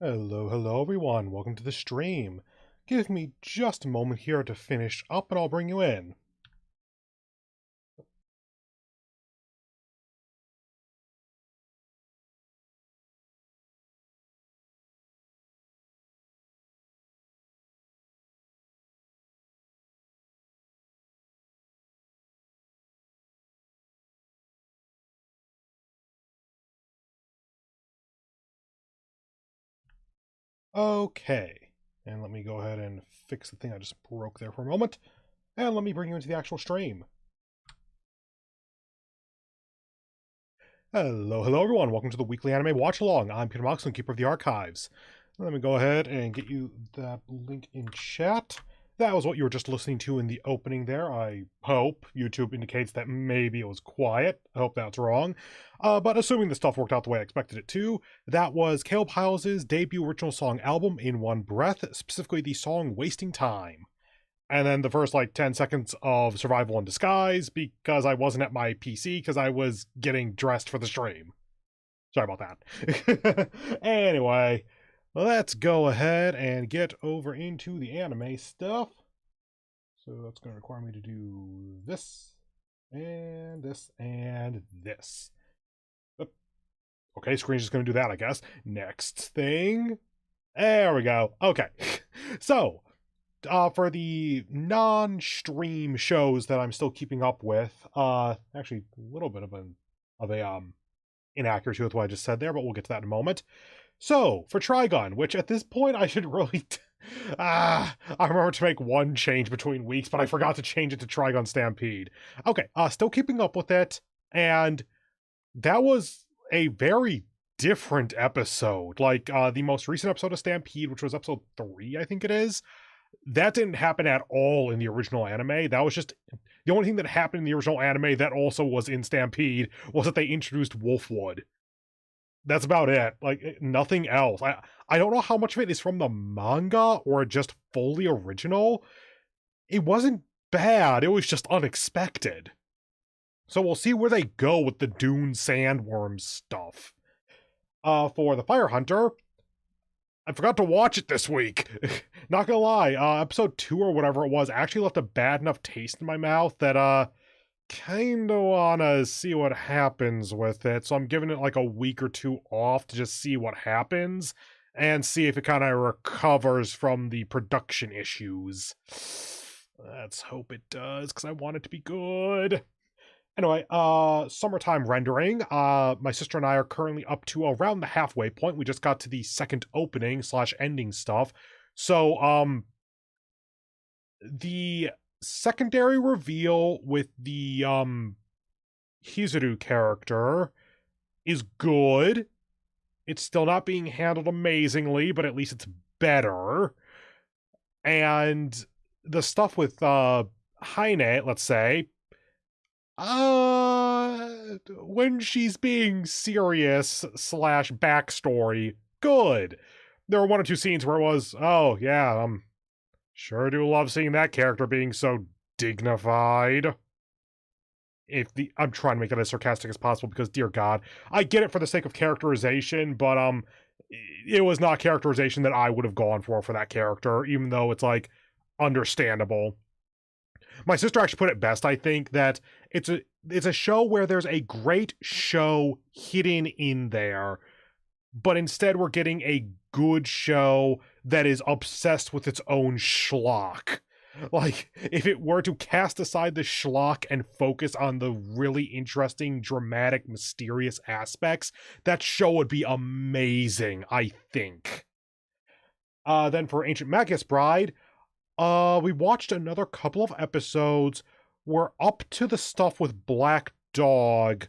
Hello everyone, welcome to the stream. Give me just a moment here to finish up and I'll bring you in. Okay, and let me go ahead and fix the thing I just broke there for a moment, and let me bring you into the actual stream. Hello everyone, welcome to the weekly anime watch-along. I'm Peter Moxilin, Keeper of the Archives. Let me go ahead and get you that link in chat. That was what you were just listening to in the opening there. I hope YouTube indicates that maybe it was quiet. I hope that's wrong. But assuming the stuff worked out the way I expected it to, that was Caleb Hyles's debut original song album in one breath, specifically the song Wasting Time. And then the first, 10 seconds of Survival in Disguise, because I wasn't at my PC, because I was getting dressed for the stream. Sorry about that. Anyway, let's go ahead and get over into the anime stuff. So that's going to require me to do this, and this, and this. Okay, screen's just going to do that, I guess. Next thing. There we go. Okay. So, for the non-stream shows that I'm still keeping up with, actually a little bit of a inaccuracy with what I just said there, but we'll get to that in a moment. So, for Trigun, which at this point I should really... I remember to make one change between weeks, but I forgot to change it to Trigun Stampede. Okay, still keeping up with it, and that was a very different episode. The most recent episode of Stampede, which was episode 3, I think it is, that didn't happen at all in the original anime. That was just... The only thing that happened in the original anime that also was in Stampede was that they introduced Wolfwood. That's about it. Nothing else. I don't know how much of it is from the manga or just fully original. It wasn't bad. It was just unexpected. So we'll see where they go with the Dune Sandworm stuff. For the Fire Hunter, I forgot to watch it this week. Not gonna lie, episode 2 or whatever it was actually left a bad enough taste in my mouth that, kinda wanna see what happens with it, so I'm giving it a week or 2 off to just see what happens, and see if it kinda recovers from the production issues. Let's hope it does, because I want it to be good. Anyway, summertime rendering. My sister and I are currently up to around the halfway point. We just got to the second opening / ending stuff. So, the secondary reveal with the, Hizuru character is good. It's still not being handled amazingly, but at least it's better. And the stuff with, Haine, let's say, when she's being serious / backstory, good. There were 1 or 2 scenes where it was, oh yeah, sure do love seeing that character being so dignified. I'm trying to make that as sarcastic as possible because, dear God, I get it for the sake of characterization, but, it was not characterization that I would have gone for that character, even though it's, understandable. My sister actually put it best, I think, that it's a show where there's a great show hidden in there, but instead we're getting a good show that is obsessed with its own schlock. If it were to cast aside the schlock and focus on the really interesting, dramatic, mysterious aspects, that show would be amazing, I think. Then for Ancient Magus Bride, we watched another couple of episodes. We're up to the stuff with Black Dog,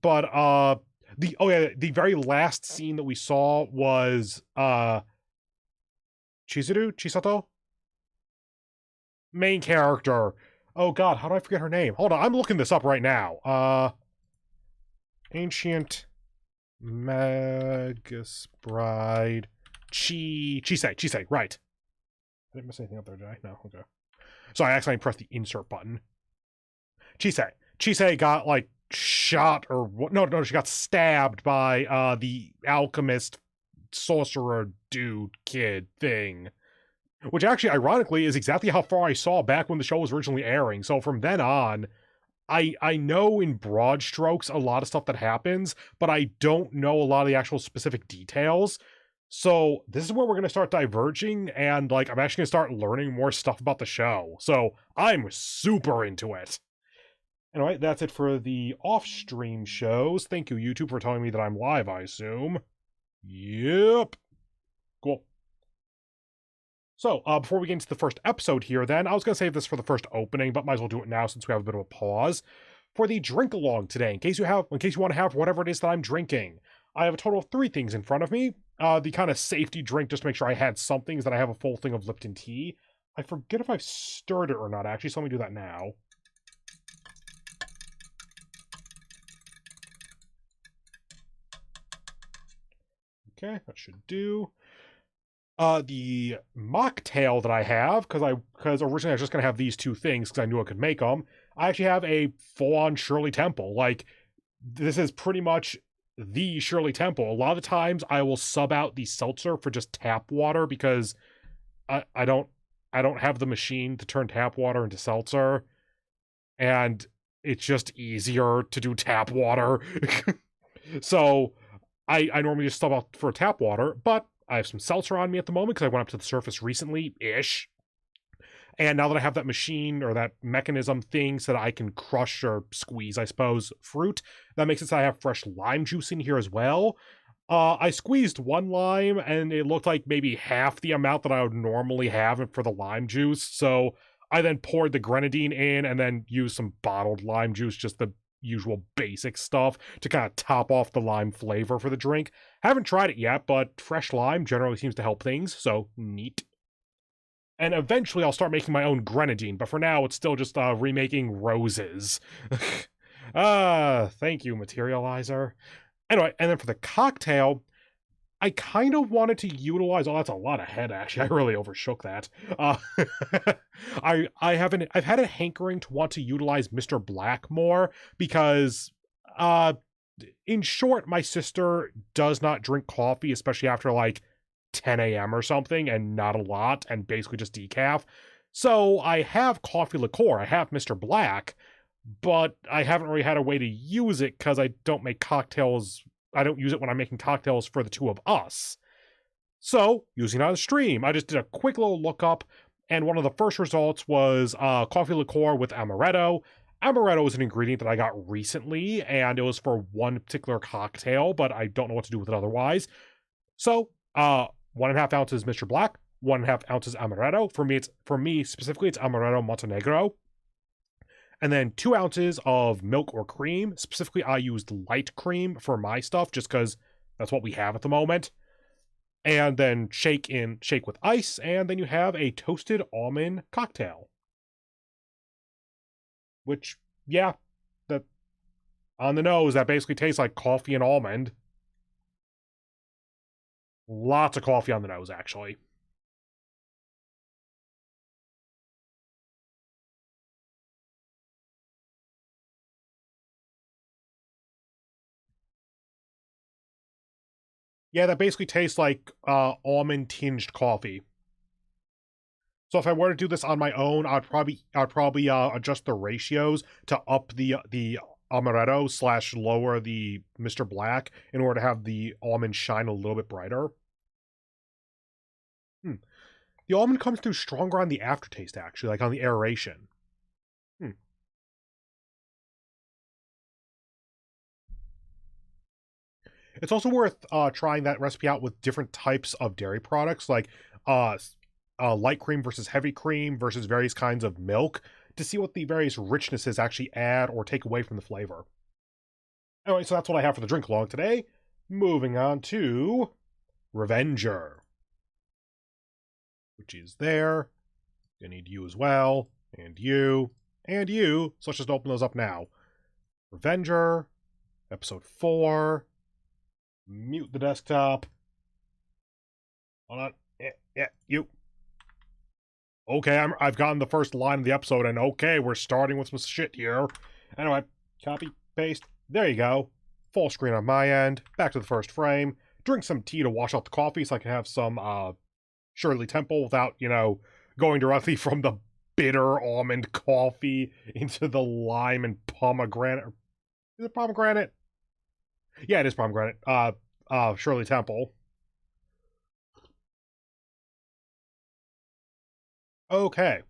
but, the very last scene that we saw was, Chisato? Main character. Oh god, how do I forget her name? Hold on, I'm looking this up right now. Ancient Magus Bride. Chisei, right. I didn't miss anything up there, did I? No, okay. So I accidentally pressed the insert button. Chisei got, shot or what? No, she got stabbed by, the alchemist sorcerer dude kid thing. Which actually, ironically, is exactly how far I saw back when the show was originally airing. So from then on, I know in broad strokes a lot of stuff that happens, but I don't know a lot of the actual specific details. So this is where we're going to start diverging, and like I'm actually going to start learning more stuff about the show. So I'm super into it. Anyway, that's it for the off-stream shows. Thank you, YouTube, for telling me that I'm live, I assume. Yep. Cool. So, before we get into the first episode here, then, I was going to save this for the first opening, but might as well do it now since we have a bit of a pause. For the drink-along today, in case you want to have whatever it is that I'm drinking, I have a total of 3 things in front of me. The kind of safety drink, just to make sure I had something, is that I have a full thing of Lipton tea. I forget if I've stirred it or not, actually, so let me do that now. Okay, that should do. The mocktail that I have, because originally I was just gonna have these 2 things because I knew I could make them. I actually have a full-on Shirley Temple. Like, this is pretty much the Shirley Temple. A lot of the times I will sub out the seltzer for just tap water because I don't have the machine to turn tap water into seltzer, and it's just easier to do tap water. So I normally just sub out for tap water, but I have some seltzer on me at the moment because I went up to the surface recently-ish. And now that I have that machine or that mechanism thing so that I can crush or squeeze, I suppose, fruit, that makes it so I have fresh lime juice in here as well. I squeezed 1 lime and it looked like maybe half the amount that I would normally have for the lime juice. So I then poured the grenadine in and then used some bottled lime juice, just the usual basic stuff, to kind of top off the lime flavor for the drink. Haven't tried it yet, but fresh lime generally seems to help things, so neat. And eventually I'll start making my own grenadine, but for now it's still just remaking roses. Thank you, Materializer. Anyway, and then for the cocktail, I kind of wanted to utilize... Oh, that's a lot of head, actually. I really overshook that. I've had a hankering to want to utilize Mr. Black more because, in short, my sister does not drink coffee, especially after, like, 10 a.m. or something, and not a lot, and basically just decaf. So I have coffee liqueur. I have Mr. Black, but I haven't really had a way to use it because I don't make cocktails... I don't use it when I'm making cocktails for the 2 of us. So, using it on the stream, I just did a quick little lookup, and one of the first results was coffee liqueur with amaretto. Amaretto is an ingredient that I got recently, and it was for one particular cocktail, but I don't know what to do with it otherwise. So, 1.5 ounces Mr. Black, 1.5 ounces amaretto. For me specifically, it's amaretto Montenegro. And then 2 ounces of milk or cream. Specifically, I used light cream for my stuff just because that's what we have at the moment. And then shake with ice, and then you have a toasted almond cocktail. Which, yeah, that on the nose, that basically tastes like coffee and almond. Lots of coffee on the nose, actually. Yeah, that basically tastes like almond-tinged coffee. So if I were to do this on my own, I'd probably adjust the ratios to up the amaretto / lower the Mr. Black in order to have the almond shine a little bit brighter. The almond comes through stronger on the aftertaste, actually, like on the aeration. It's also worth trying that recipe out with different types of dairy products, like light cream versus heavy cream versus various kinds of milk, to see what the various richnesses actually add or take away from the flavor. Anyway, so that's what I have for the drink along today. Moving on to Revenger, which is there. I need you as well, and you, so let's just open those up now. Revenger, episode 4. Mute the desktop. Hold on. Yeah, you. Okay, I've gotten the first line of the episode, and okay, we're starting with some shit here. Anyway, copy, paste. There you go. Full screen on my end. Back to the first frame. drink some tea to wash out the coffee so I can have some Shirley Temple without, going directly from the bitter almond coffee into the lime and pomegranate. Is it pomegranate? Yeah, it is pomegranate. Shirley Temple. Okay.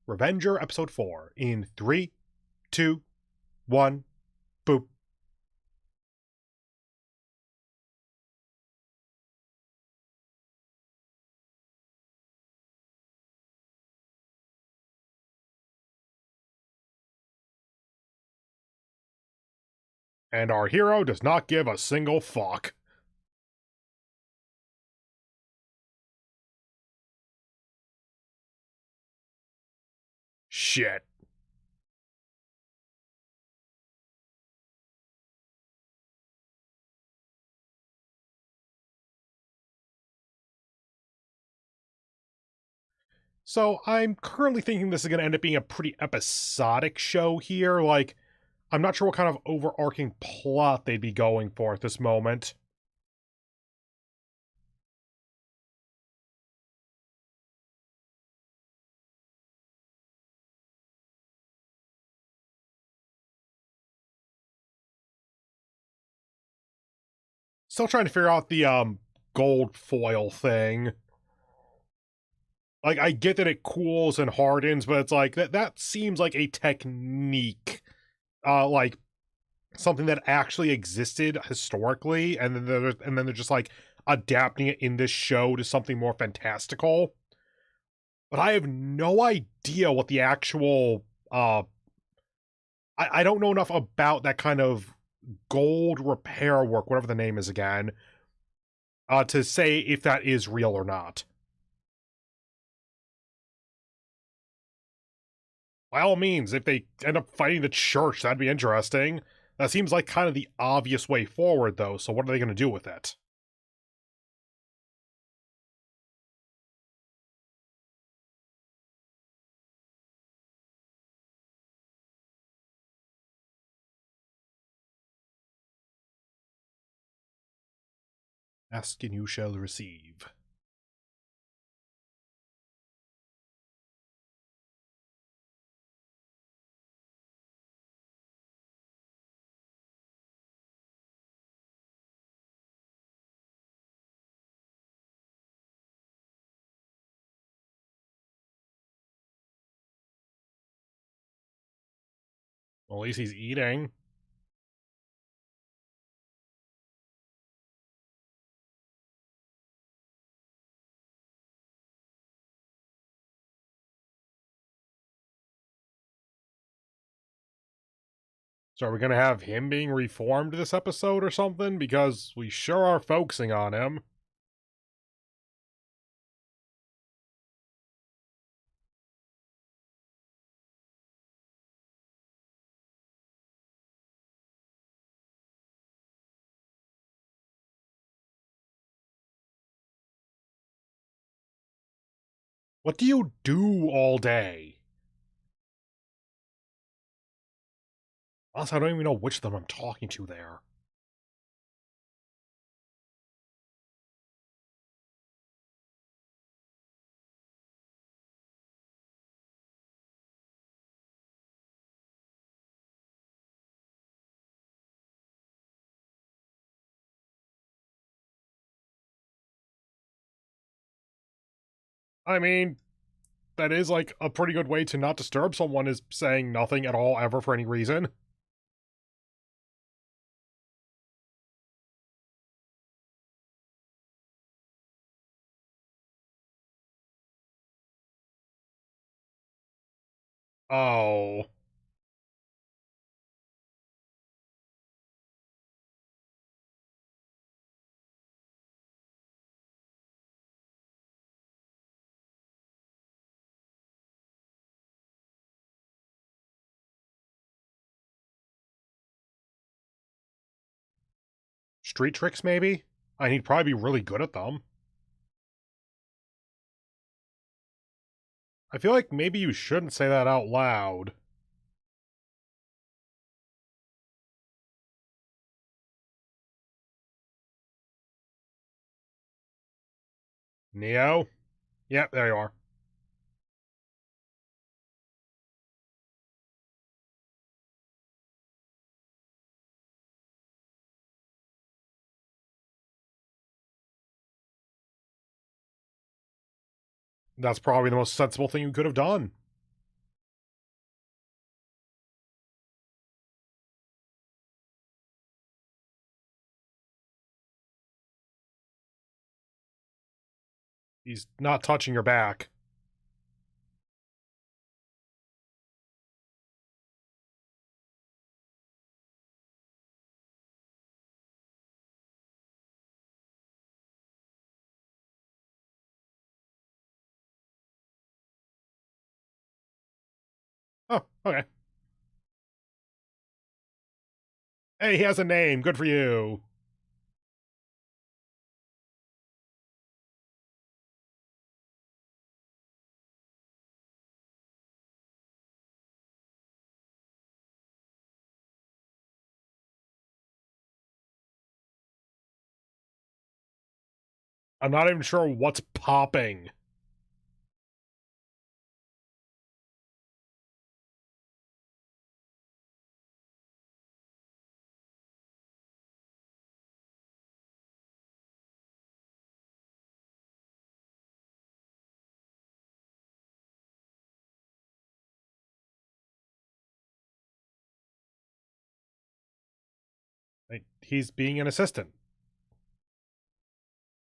Revenger episode 4 in 3, 2, 1, boop. And our hero does not give a single fuck. Shit. So I'm currently thinking this is going to end up being a pretty episodic show here. Like, I'm not sure what kind of overarching plot they'd be going for at this moment. Still trying to figure out the gold foil thing. Like, I get that it cools and hardens, but it's like that seems like a technique. Like something that actually existed historically, and then they're just like adapting it in this show to something more fantastical. But I have no idea what the actual I don't know enough about that kind of gold repair work, whatever the name is again, to say if that is real or not. By all means, if they end up fighting the church, that'd be interesting. That seems like kind of the obvious way forward, though, so what are they going to do with it? Ask and you shall receive. Well, at least he's eating. So are we going to have him being reformed this episode or something? Because we sure are focusing on him. What do you do all day? Also, I don't even know which of them I'm talking to there. I mean, that is like a pretty good way to not disturb someone, is saying nothing at all ever for any reason. Oh. Street tricks, maybe? I mean, he'd probably be really good at them. I feel like maybe you shouldn't say that out loud. Neo? Yep, there you are. That's probably the most sensible thing you could have done. He's not touching your back. Oh, okay. Hey, he has a name. Good for you. I'm not even sure what's popping. He's being an assistant.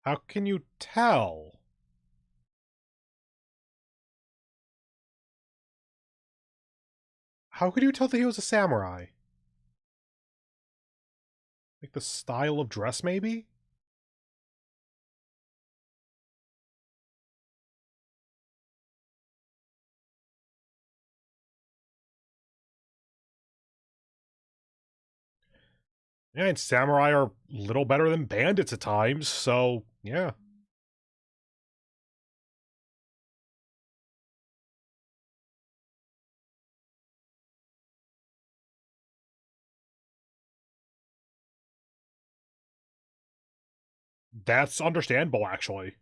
How can you tell? How could you tell that he was a samurai? Like the style of dress, maybe? Yeah, and samurai are little better than bandits at times, so yeah. That's understandable, actually.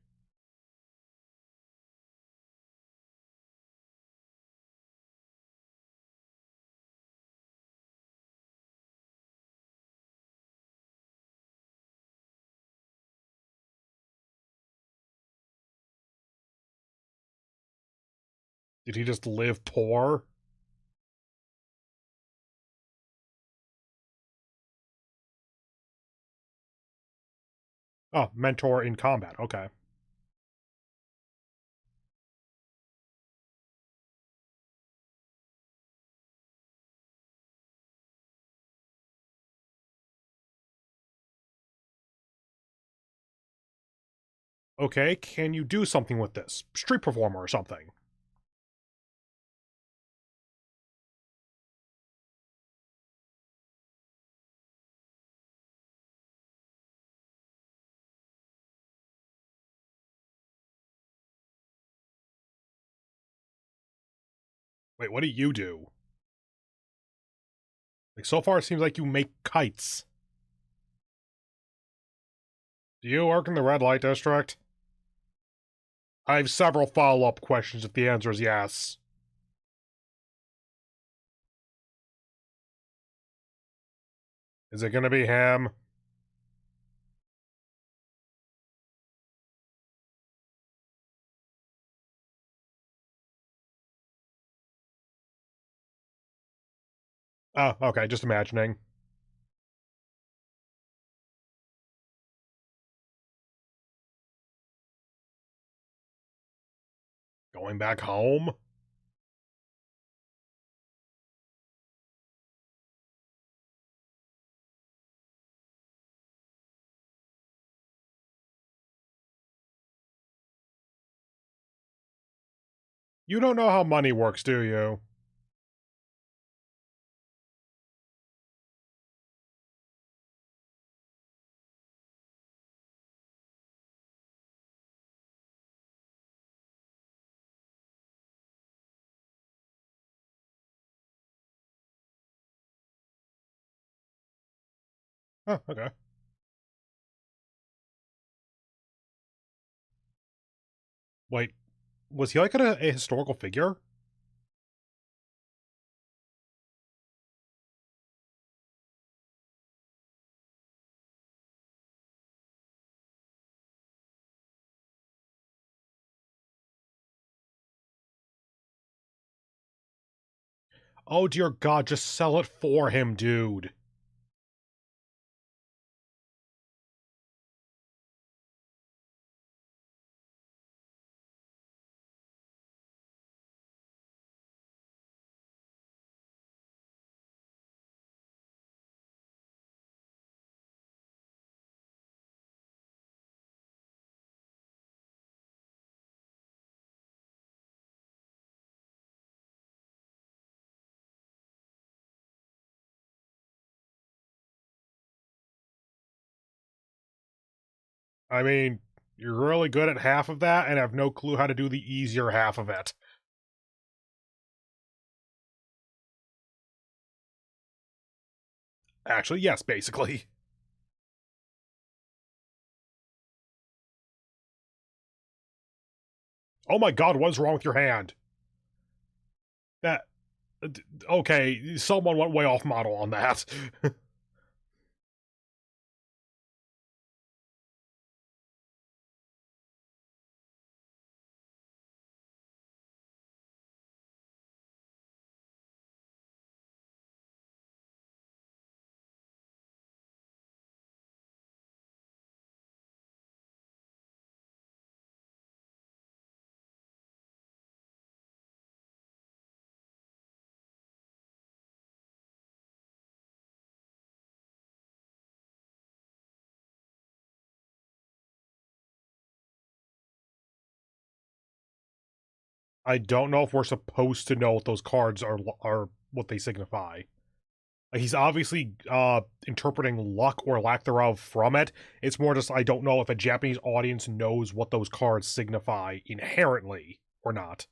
Did he just live poor? Oh, mentor in combat. Okay. Okay, can you do something with this? Street performer or something? Wait, what do you do? Like, so far it seems like you make kites. Do you work in the red light district? I have several follow-up questions if the answer is yes. Is it gonna be him? Oh, okay, just imagining. Going back home? You don't know how money works, do you? Oh, okay. Wait, was he like a historical figure? Oh dear god, just sell it for him, dude. I mean, you're really good at half of that and have no clue how to do the easier half of it. Actually, yes, basically. Oh my god, what's wrong with your hand? That... Okay, someone went way off model on that. I don't know if we're supposed to know what those cards are what they signify. Like, he's obviously interpreting luck or lack thereof from it. It's more just I don't know if a Japanese audience knows what those cards signify inherently or not.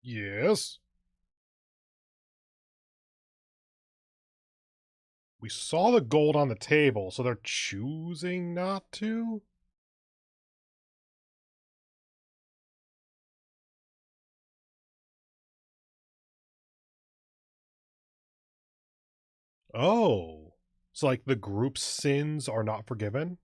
Yes. We saw the gold on the table, so they're choosing not to? Oh. So, like, the group's sins are not forgiven?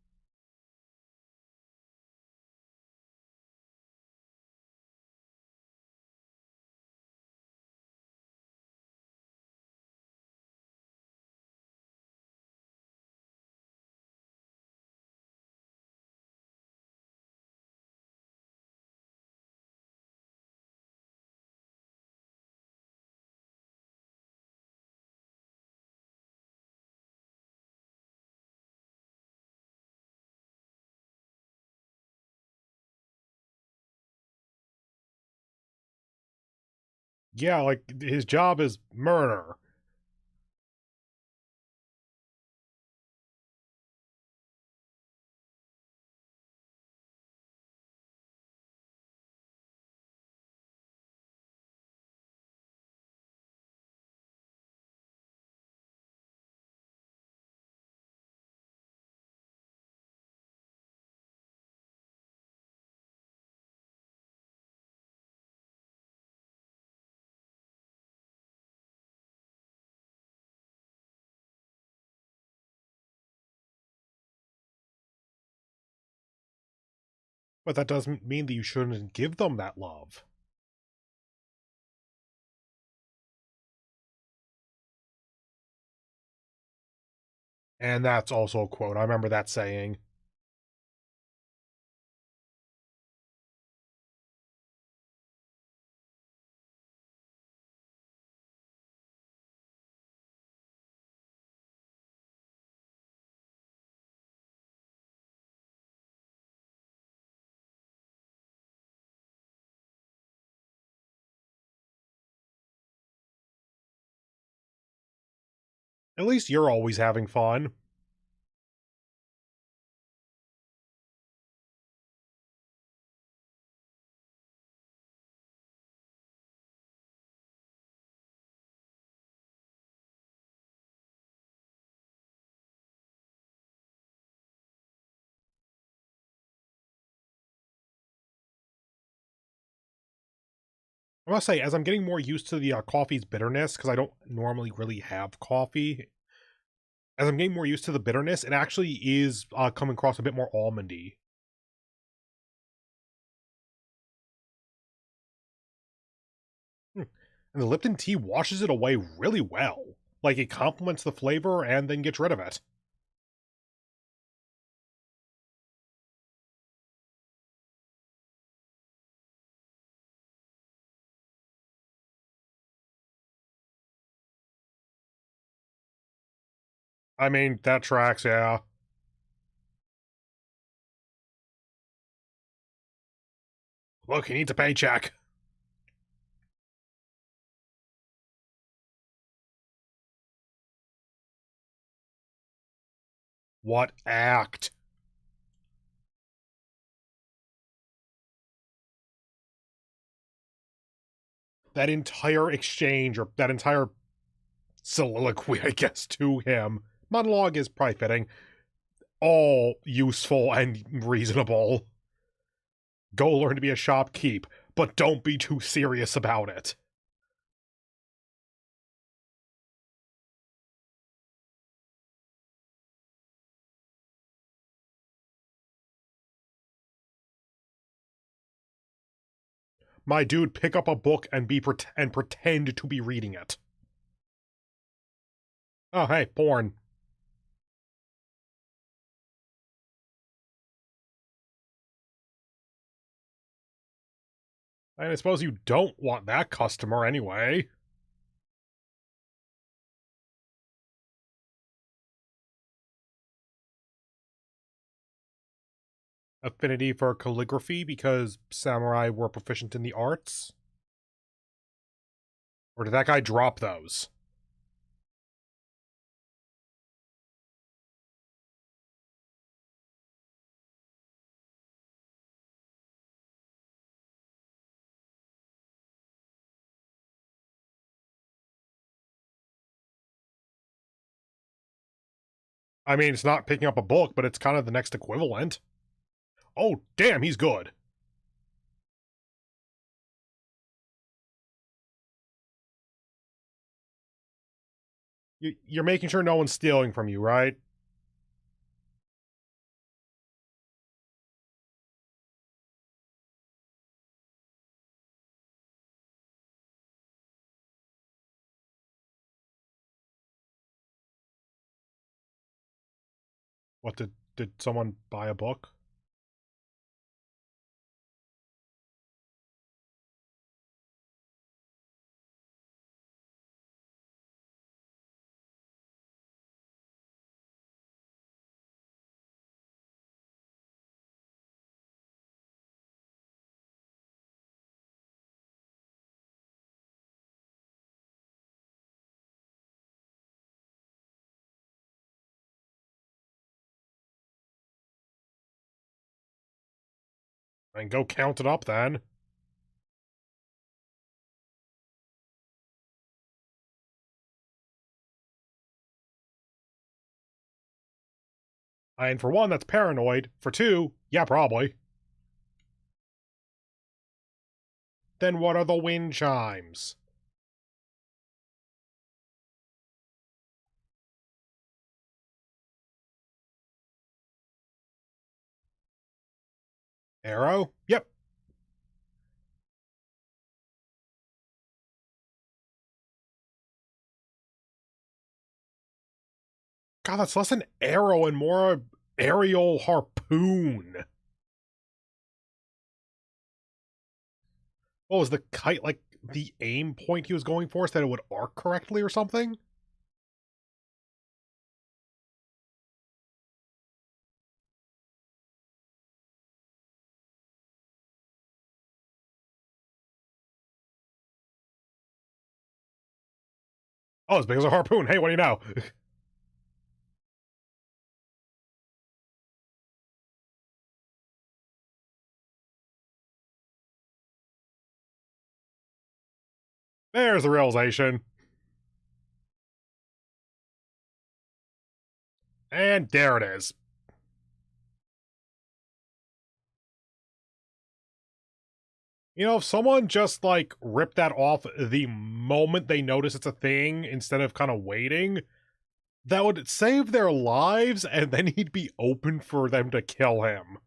Yeah, like, his job is murder. But that doesn't mean that you shouldn't give them that love. And that's also a quote. I remember that saying. At least you're always having fun. I must say, as I'm getting more used to the coffee's bitterness, because I don't normally really have coffee, as I'm getting more used to the bitterness, it actually is coming across a bit more almondy. And the Lipton tea washes it away really well. Like, it complements the flavor and then gets rid of it. I mean, that tracks, yeah. Look, he needs a paycheck. What act? That entire exchange, or that entire soliloquy, I guess, to him. Monologue is probably fitting. All useful and reasonable. Go learn to be a shopkeep, but don't be too serious about it. My dude, pick up a book and pretend to be reading it. Oh, hey, porn. And I suppose you don't want that customer anyway. Affinity for calligraphy because samurai were proficient in the arts? Or did that guy drop those? I mean, it's not picking up a book, but it's kind of the next equivalent. Oh, damn, he's good. You're making sure no one's stealing from you, right? What, did someone buy a book? Then go count it up then. And for one, that's paranoid. For two, yeah, probably. Then what are the wind chimes? Arrow? Yep. God, that's less an arrow and more aerial harpoon. What was the kite, like, the aim point he was going for so that it would arc correctly or something? Oh, it's because of harpoon. Hey, what do you know? There's the realization. And there it is. You know, if someone just, like, ripped that off the moment they notice it's a thing, instead of kind of waiting, that would save their lives, and then he'd be open for them to kill him.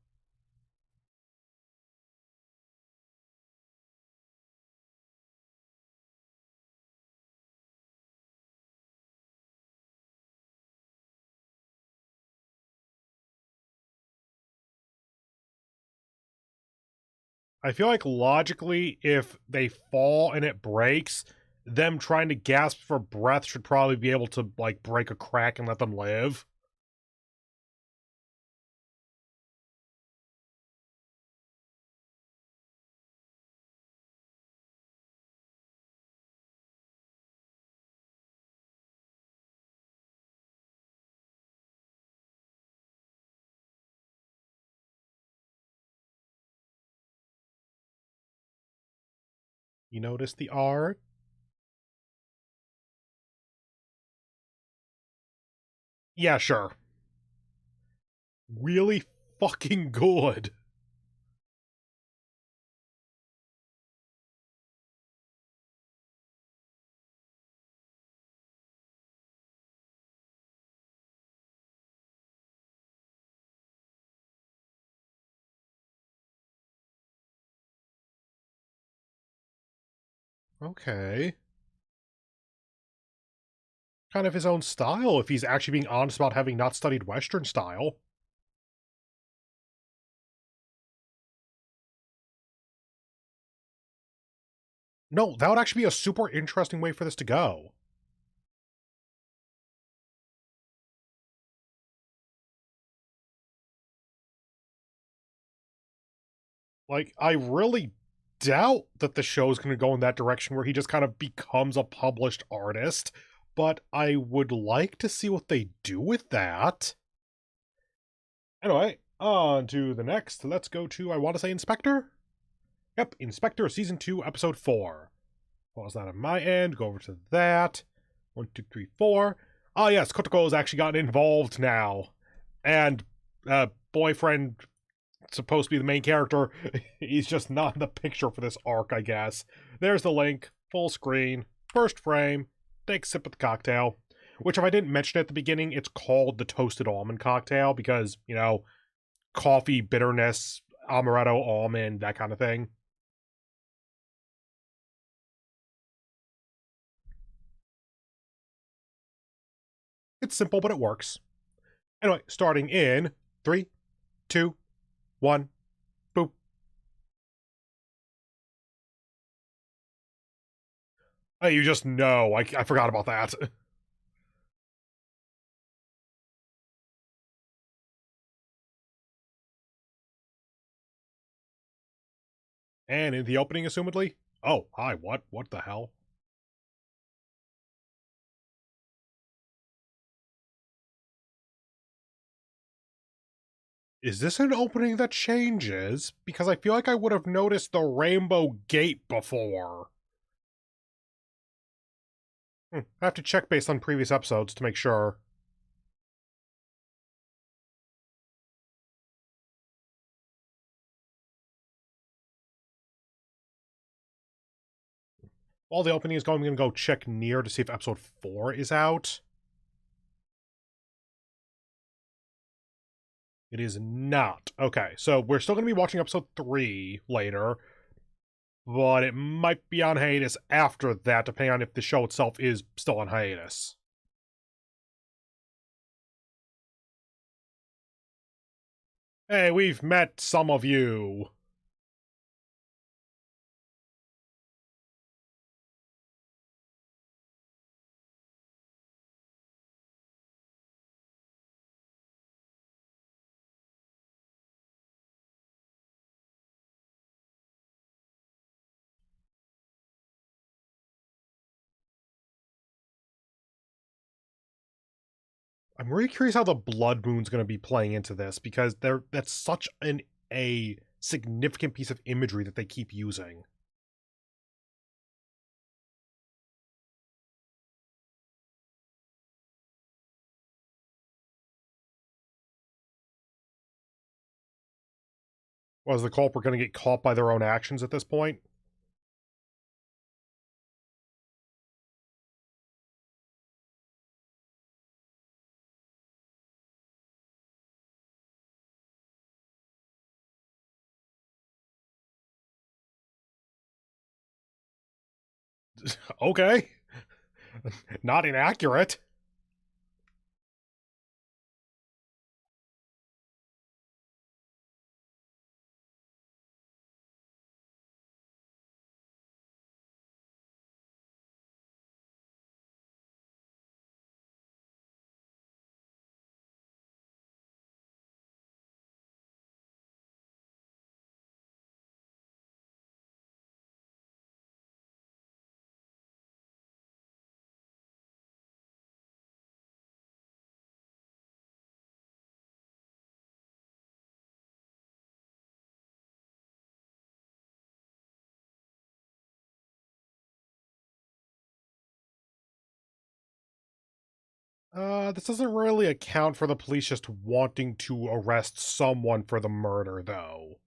I feel like logically, if they fall and it breaks, them trying to gasp for breath should probably be able to, like, break a crack and let them live. You notice the art? Yeah, sure. Really fucking good. Okay. Kind of his own style, if he's actually being honest about having not studied Western style. No, that would actually be a super interesting way for this to go. Like, I really doubt that the show's going to go in that direction where he just kind of becomes a published artist, but I would like to see what they do with that. Anyway, on to the next. Let's go to, I want to say, Inspector? Yep, Inspector Season 2, Episode 4. Pause that on my end, go over to that. 1, 2, 3, 4. Oh yes, Kotoko's actually gotten involved now. And, boyfriend, supposed to be the main character, he's just not in the picture for this arc, I guess. There's the link, full screen, first frame, take a sip of the cocktail. Which, if I didn't mention at the beginning, it's called the Toasted Almond Cocktail because, you know, coffee, bitterness, amaretto, almond, that kind of thing. It's simple, but it works. Anyway, starting in 3, 2, 1, boop. Hey, you just know. I forgot about that. And in the opening, assumedly. Oh, hi, what? What the hell? Is this an opening that changes? Because I feel like I would have noticed the rainbow gate before. I have to check based on previous episodes to make sure. While the opening is going, I'm going to go check NieR to see if episode 4 is out. It is not. Okay, so we're still going to be watching episode 3 later, but it might be on hiatus after that, depending on if the show itself is still on hiatus. Hey, we've met some of you. I'm really curious how the blood moon's going to be playing into this, because that's such a significant piece of imagery that they keep using. Was the culprit going to get caught by their own actions at this point? Okay. Not inaccurate. This doesn't really account for the police just wanting to arrest someone for the murder, though.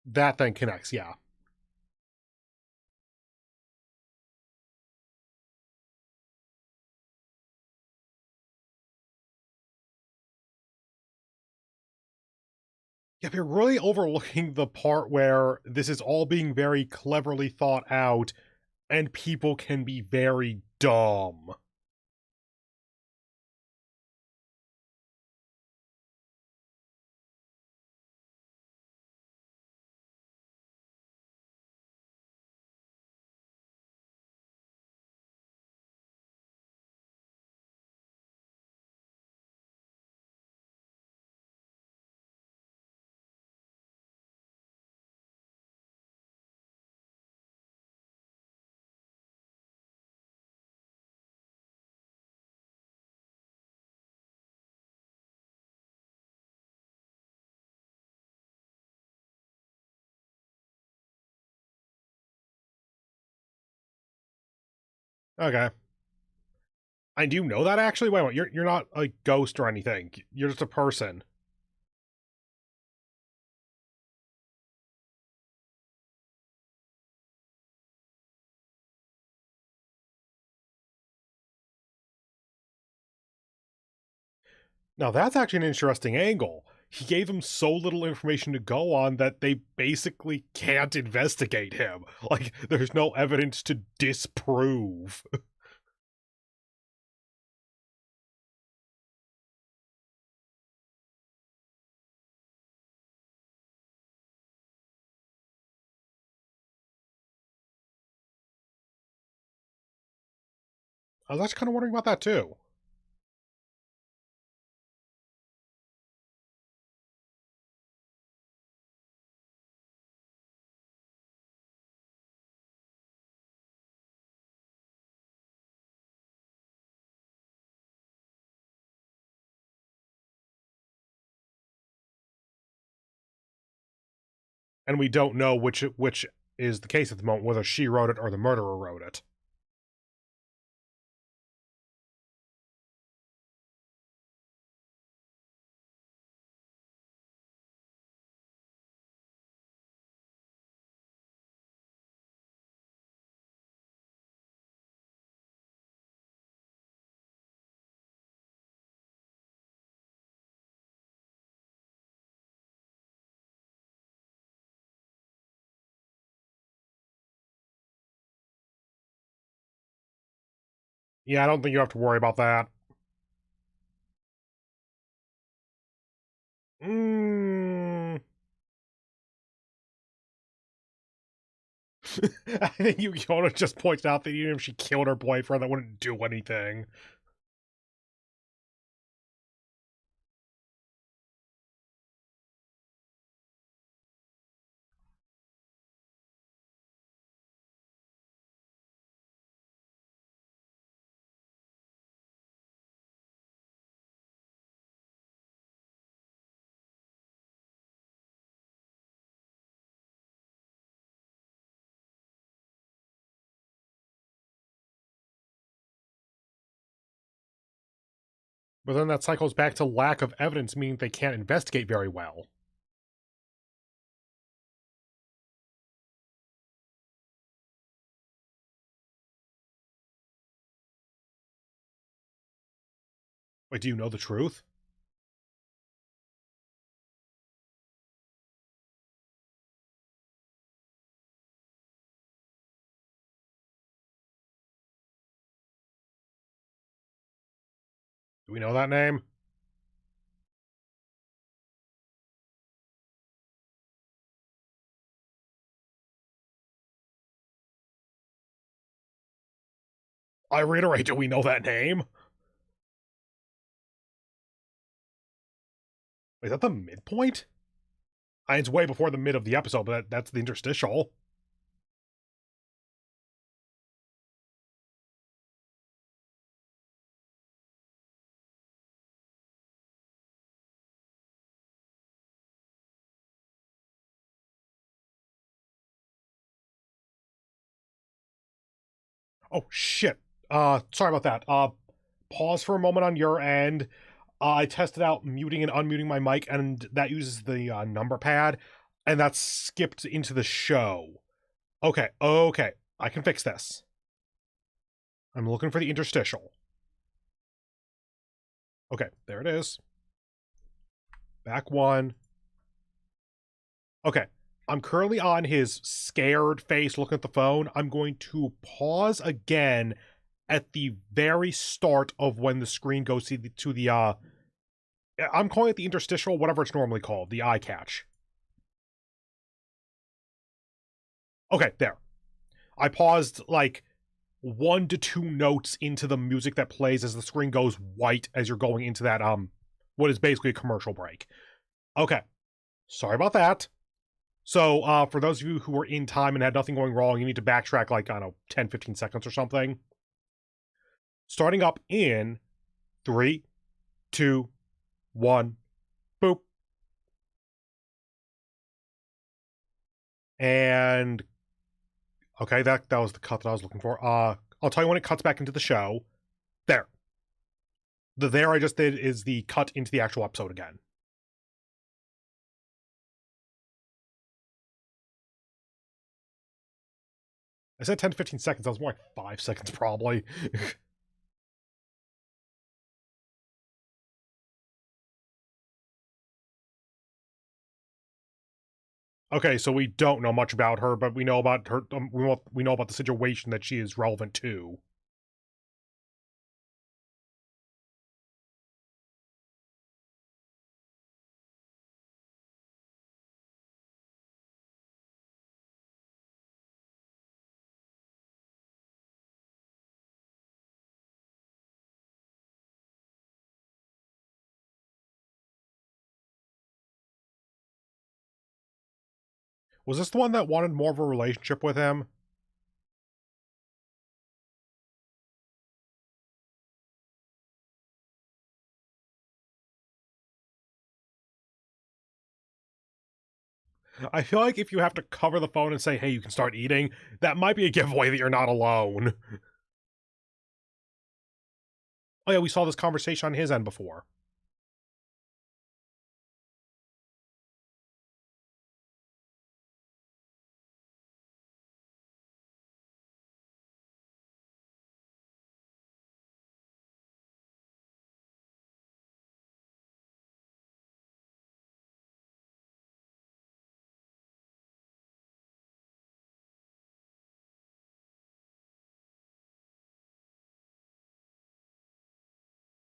That then connects, yeah. Yeah, you're really overlooking the part where this is all being very cleverly thought out, and people can be very dumb. Okay. I do know that actually. Wait, you're not a ghost or anything. You're just a person. Now that's actually an interesting angle. He gave them so little information to go on that they basically can't investigate him. Like, there's no evidence to disprove. I was actually kind of wondering about that too. And we don't know which is the case at the moment, whether she wrote it or the murderer wrote it. Yeah, I don't think you have to worry about that. Mm. I think Yukiono just pointed out that even if she killed her boyfriend, that wouldn't do anything. But then that cycles back to lack of evidence, meaning they can't investigate very well. Wait, do you know the truth? Do we know that name? I reiterate, do we know that name? Wait, is that the midpoint? It's way before the mid of the episode, but that's the interstitial. Oh, shit. Sorry about that. Pause for a moment on your end. I tested out muting and unmuting my mic, and that uses the number pad, and that's skipped into the show. Okay. I can fix this. I'm looking for the interstitial. Okay, there it is. Back one. Okay, I'm currently on his scared face looking at the phone. I'm going to pause again at the very start of when the screen goes to the I'm calling it the interstitial, whatever it's normally called, the eye catch. Okay, there. I paused like 1 to 2 notes into the music that plays as the screen goes white as you're going into that what is basically a commercial break. Okay. Sorry about that. So, for those of you who were in time and had nothing going wrong, you need to backtrack like, I don't know, 10, 15 seconds or something. Starting up in 3, 2, 1, boop. And okay, that was the cut that I was looking for. I'll tell you when it cuts back into the show. There. The there I just did is the cut into the actual episode again. I said 10 to 15 seconds. That was more like 5 seconds, probably. Okay, so we don't know much about her, but we know about her. We know about the situation that she is relevant to. Was this the one that wanted more of a relationship with him? I feel like if you have to cover the phone and say, hey, you can start eating, that might be a giveaway that you're not alone. Oh, yeah, we saw this conversation on his end before.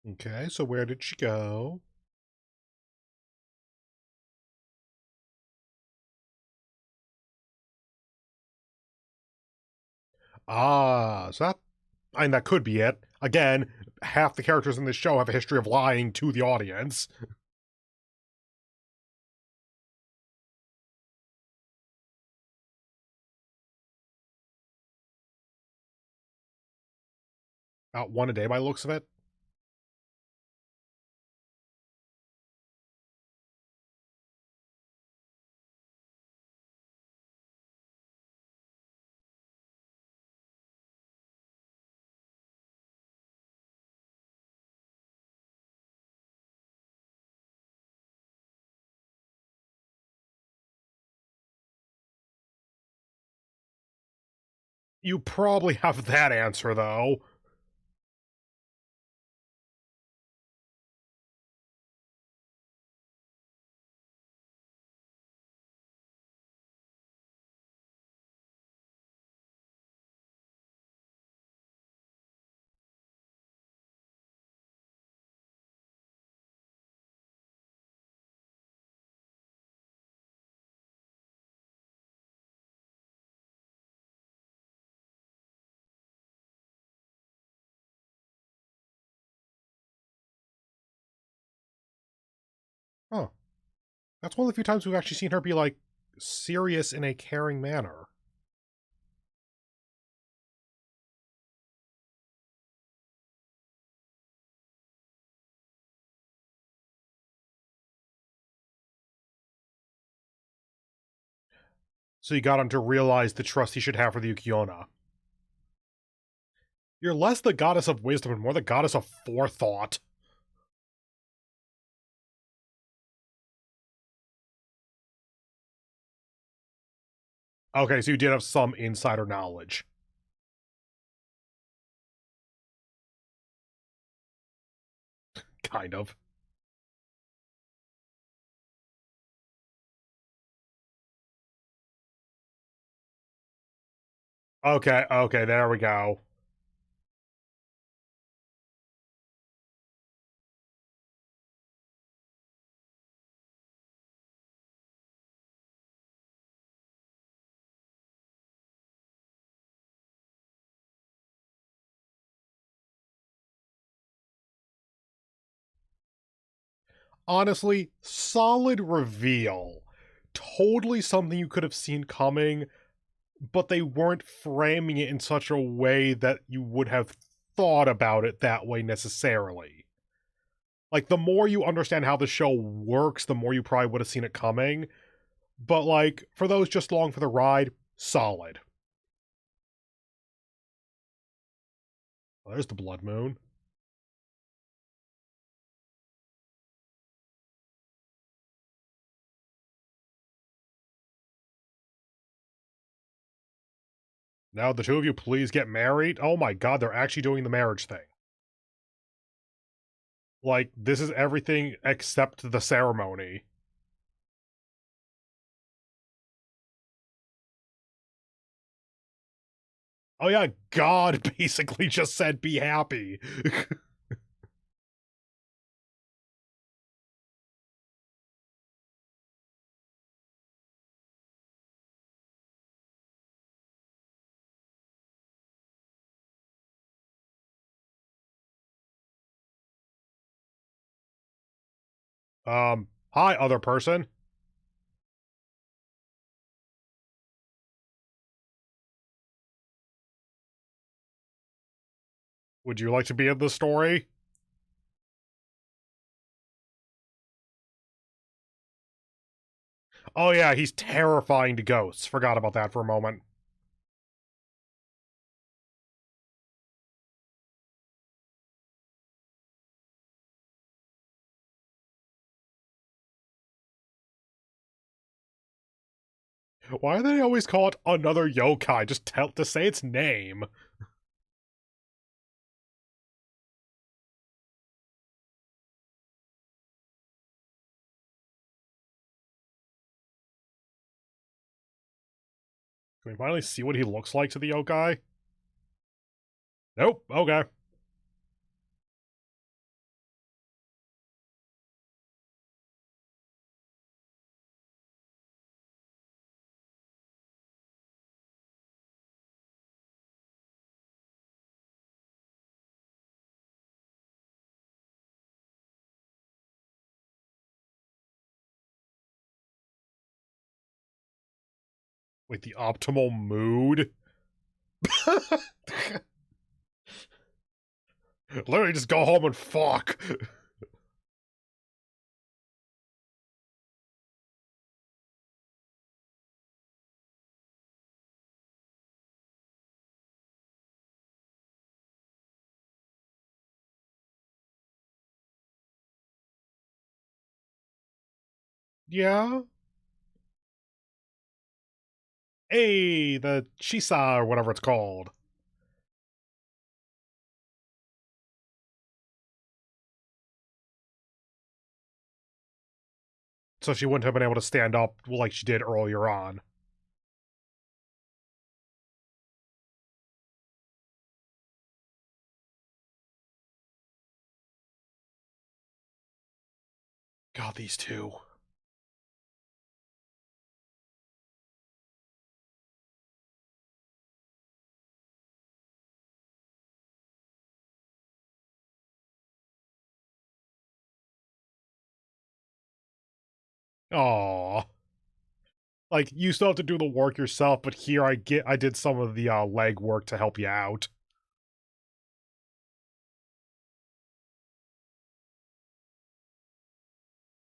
Okay, so where did she go? Ah, so that, I mean, that could be it. Again, half the characters in this show have a history of lying to the audience. About one a day by the looks of it. You probably have that answer, though. Huh. That's one of the few times we've actually seen her be, like, serious in a caring manner. So you got him to realize the trust he should have for the Ukiona. You're less the goddess of wisdom and more the goddess of forethought. Okay, so you did have some insider knowledge. Kind of. Okay, okay, there we go. Honestly, solid reveal. Totally something you could have seen coming, but they weren't framing it in such a way that you would have thought about it that way necessarily. Like, the more you understand how the show works, the more you probably would have seen it coming. But, like, for those just along for the ride, solid. Well, there's the Blood Moon. Now, the two of you please get married. Oh my god, they're actually doing the marriage thing. Like, this is everything except the ceremony. Oh yeah, God basically just said be happy. Hi, other person. Would you like to be in the story? Oh yeah, he's terrifying to ghosts. Forgot about that for a moment. Why do they always call it another yokai? Just tell to say its name. Can we finally see what he looks like to the yokai? Nope. Okay. Wait, the optimal mood? Literally just go home and fuck. Yeah? Hey, the Shisa or whatever it's called. So she wouldn't have been able to stand up like she did earlier on. God, these two. Aww. Like, you still have to do the work yourself, but here I did some of the leg work to help you out.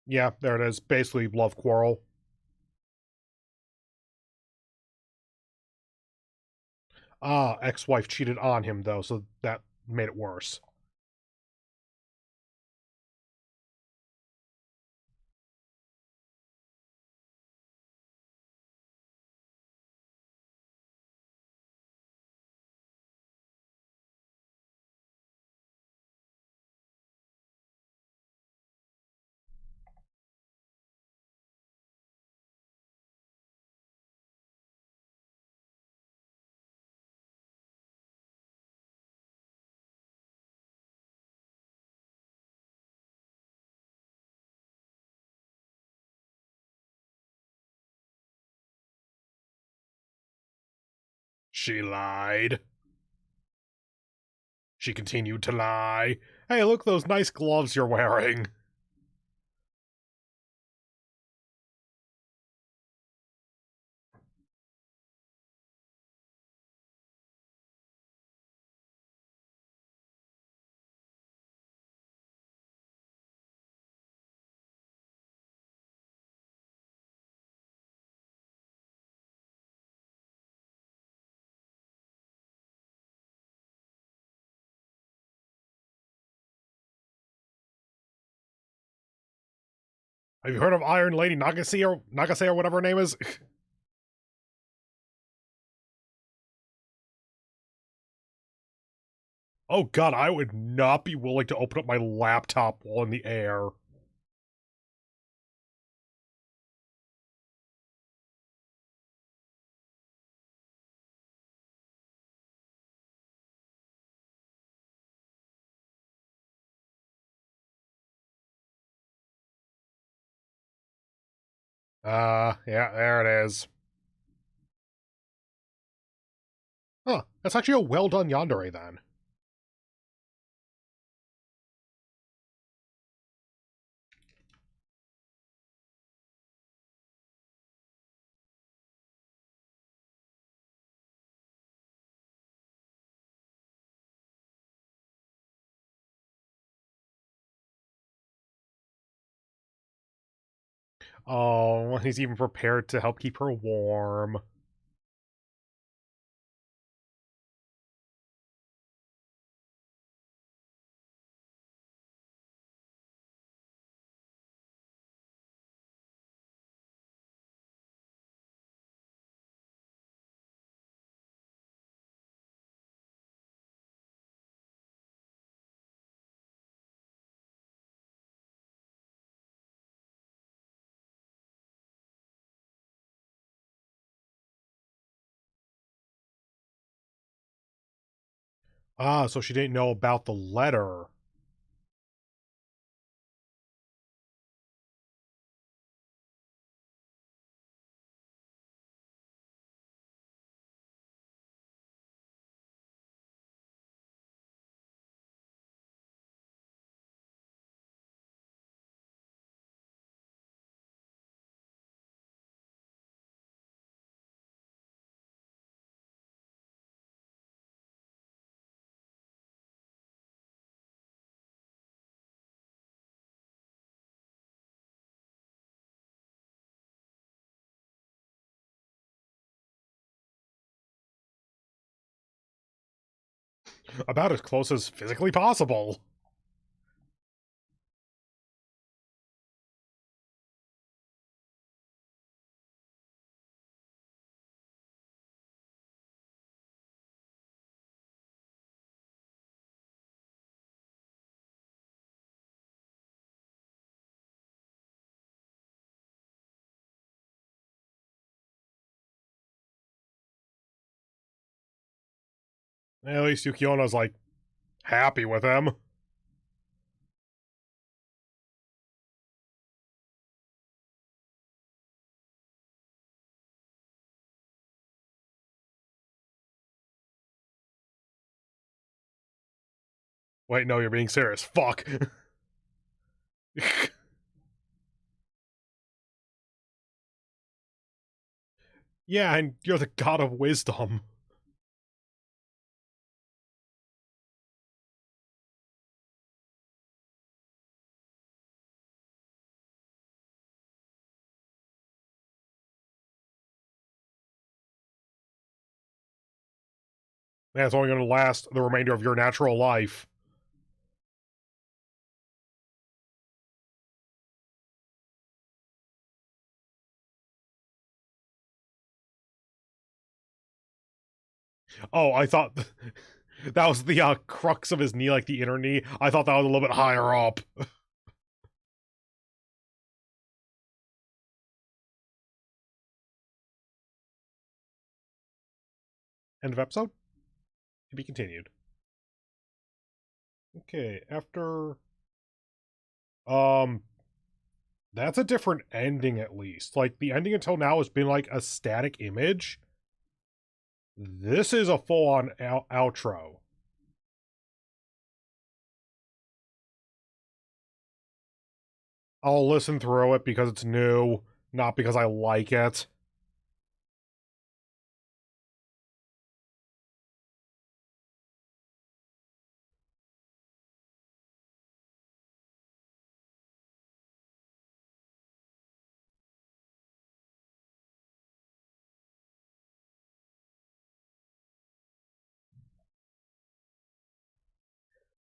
Yeah, there it is. Basically, love quarrel. Ex-wife cheated on him, though, so that made it worse. She lied. She continued to lie. Hey, look those nice gloves you're wearing. Have you heard of Iron Lady Nagase or whatever her name is? Oh god, I would not be willing to open up my laptop while in the air. Yeah, there it is. Huh, that's actually a well done yandere then. Oh, he's even prepared to help keep her warm. So she didn't know about the letter. About as close as physically possible. At least Yukiona's, like, happy with him. Wait, no, you're being serious. Fuck. Yeah, and you're the god of wisdom. Man, it's only going to last the remainder of your natural life. Oh, I thought that was the crux of his knee, like the inner knee. I thought that was a little bit higher up. End of episode? To be continued. Okay, after... That's a different ending, at least. Like, the ending until now has been, like, a static image. This is a full-on outro. I'll listen through it because it's new, not because I like it.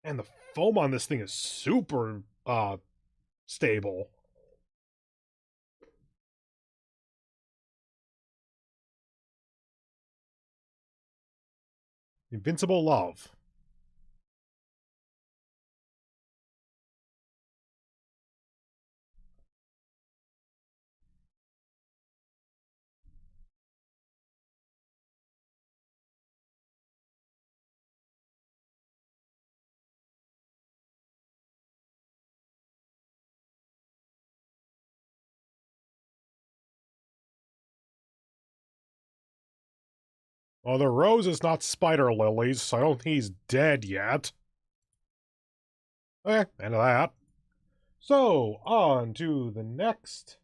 And the foam on this thing is super, stable. Invincible Love. Well, the rose is not spider lilies, so I don't think he's dead yet. Okay, end of that. So, on to the next.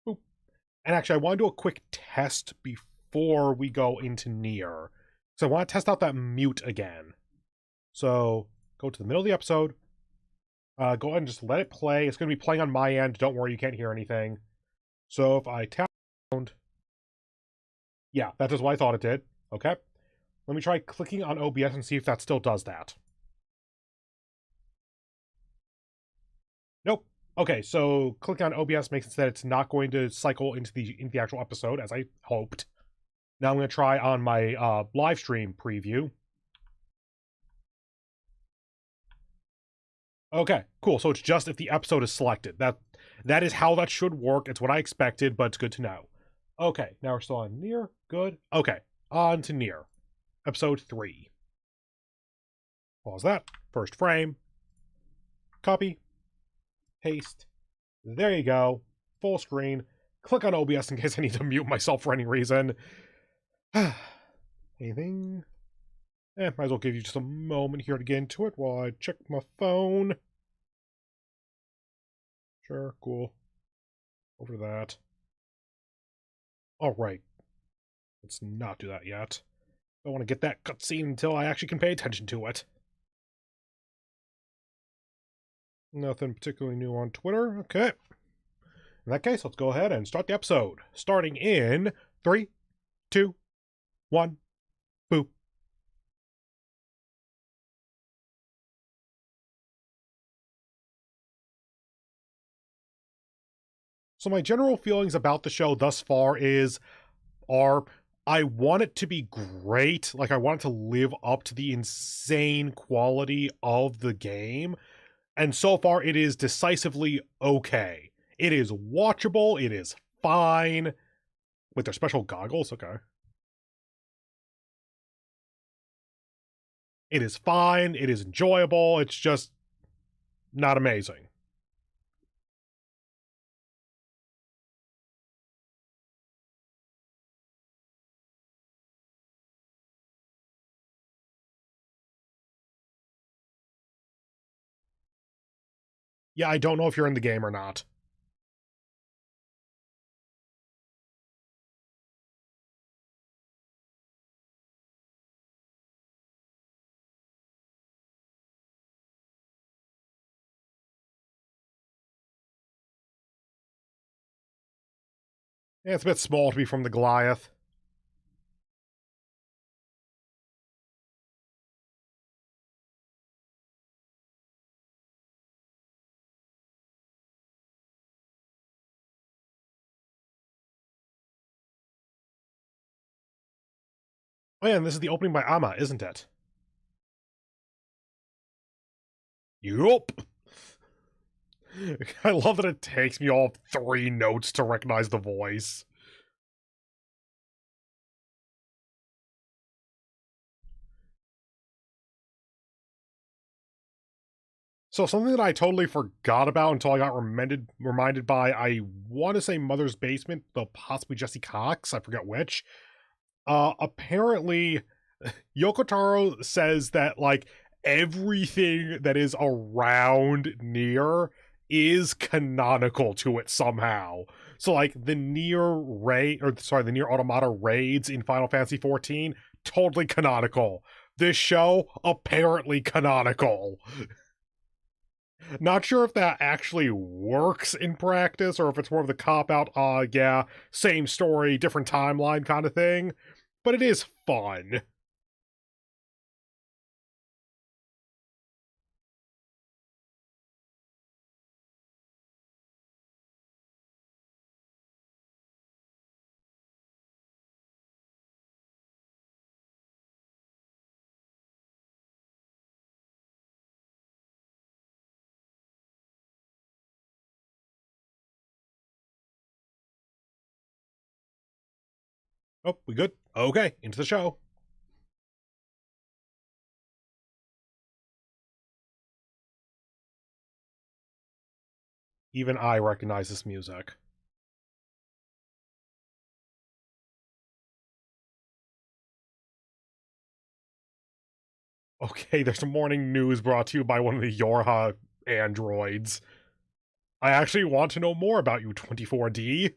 Boop. And actually, I want to do a quick test before we go into NieR. So I want to test out that mute again. So, go to the middle of the episode. Go ahead and just let it play. It's going to be playing on my end. Don't worry, you can't hear anything. So if I tap around... Yeah, that is what I thought it did. Okay. Let me try clicking on OBS and see if that still does that. Nope. Okay, so clicking on OBS makes it so that it's not going to cycle into the actual episode, as I hoped. Now I'm going to try on my live stream preview. Okay, cool. So it's just if the episode is selected. That is how that should work. It's what I expected, but it's good to know. Okay, now we're still on NieR. Good. Okay, on to NieR. Episode 3. Pause that. First frame. Copy. Paste. There you go. Full screen. Click on OBS in case I need to mute myself for any reason. Anything? Might as well give you just a moment here to get into it while I check my phone. Sure, cool. Over that. Alright. Let's not do that yet. I don't want to get that cutscene until I actually can pay attention to it. Nothing particularly new on Twitter. Okay. In that case, let's go ahead and start the episode. Starting in 3, 2, 1, boop. So my general feelings about the show thus far are I want it to be great. Like, I want it to live up to the insane quality of the game. And so far, it is decisively okay. It is watchable. It is fine. With their special goggles? Okay. It is fine. It is enjoyable. It's just not amazing. Yeah, I don't know if you're in the game or not. Yeah, it's a bit small to be from the Goliath. Oh yeah, and this is the opening by Ama, isn't it? Yup. I love that it takes me all 3 notes to recognize the voice. So something that I totally forgot about until I got reminded by, I want to say Mother's Basement, but possibly Jesse Cox, I forget which. Apparently, Yokotaro says that, like, everything that is around NieR is canonical to it somehow. So, like, the the NieR Automata raids in Final Fantasy XIV, totally canonical. This show, apparently canonical. Not sure if that actually works in practice or if it's more of the cop out, yeah, same story, different timeline kind of thing. But it is fun. Oh, we good? Okay, into the show. Even I recognize this music. Okay, there's some morning news brought to you by one of the Yorha androids. I actually want to know more about you, 24D.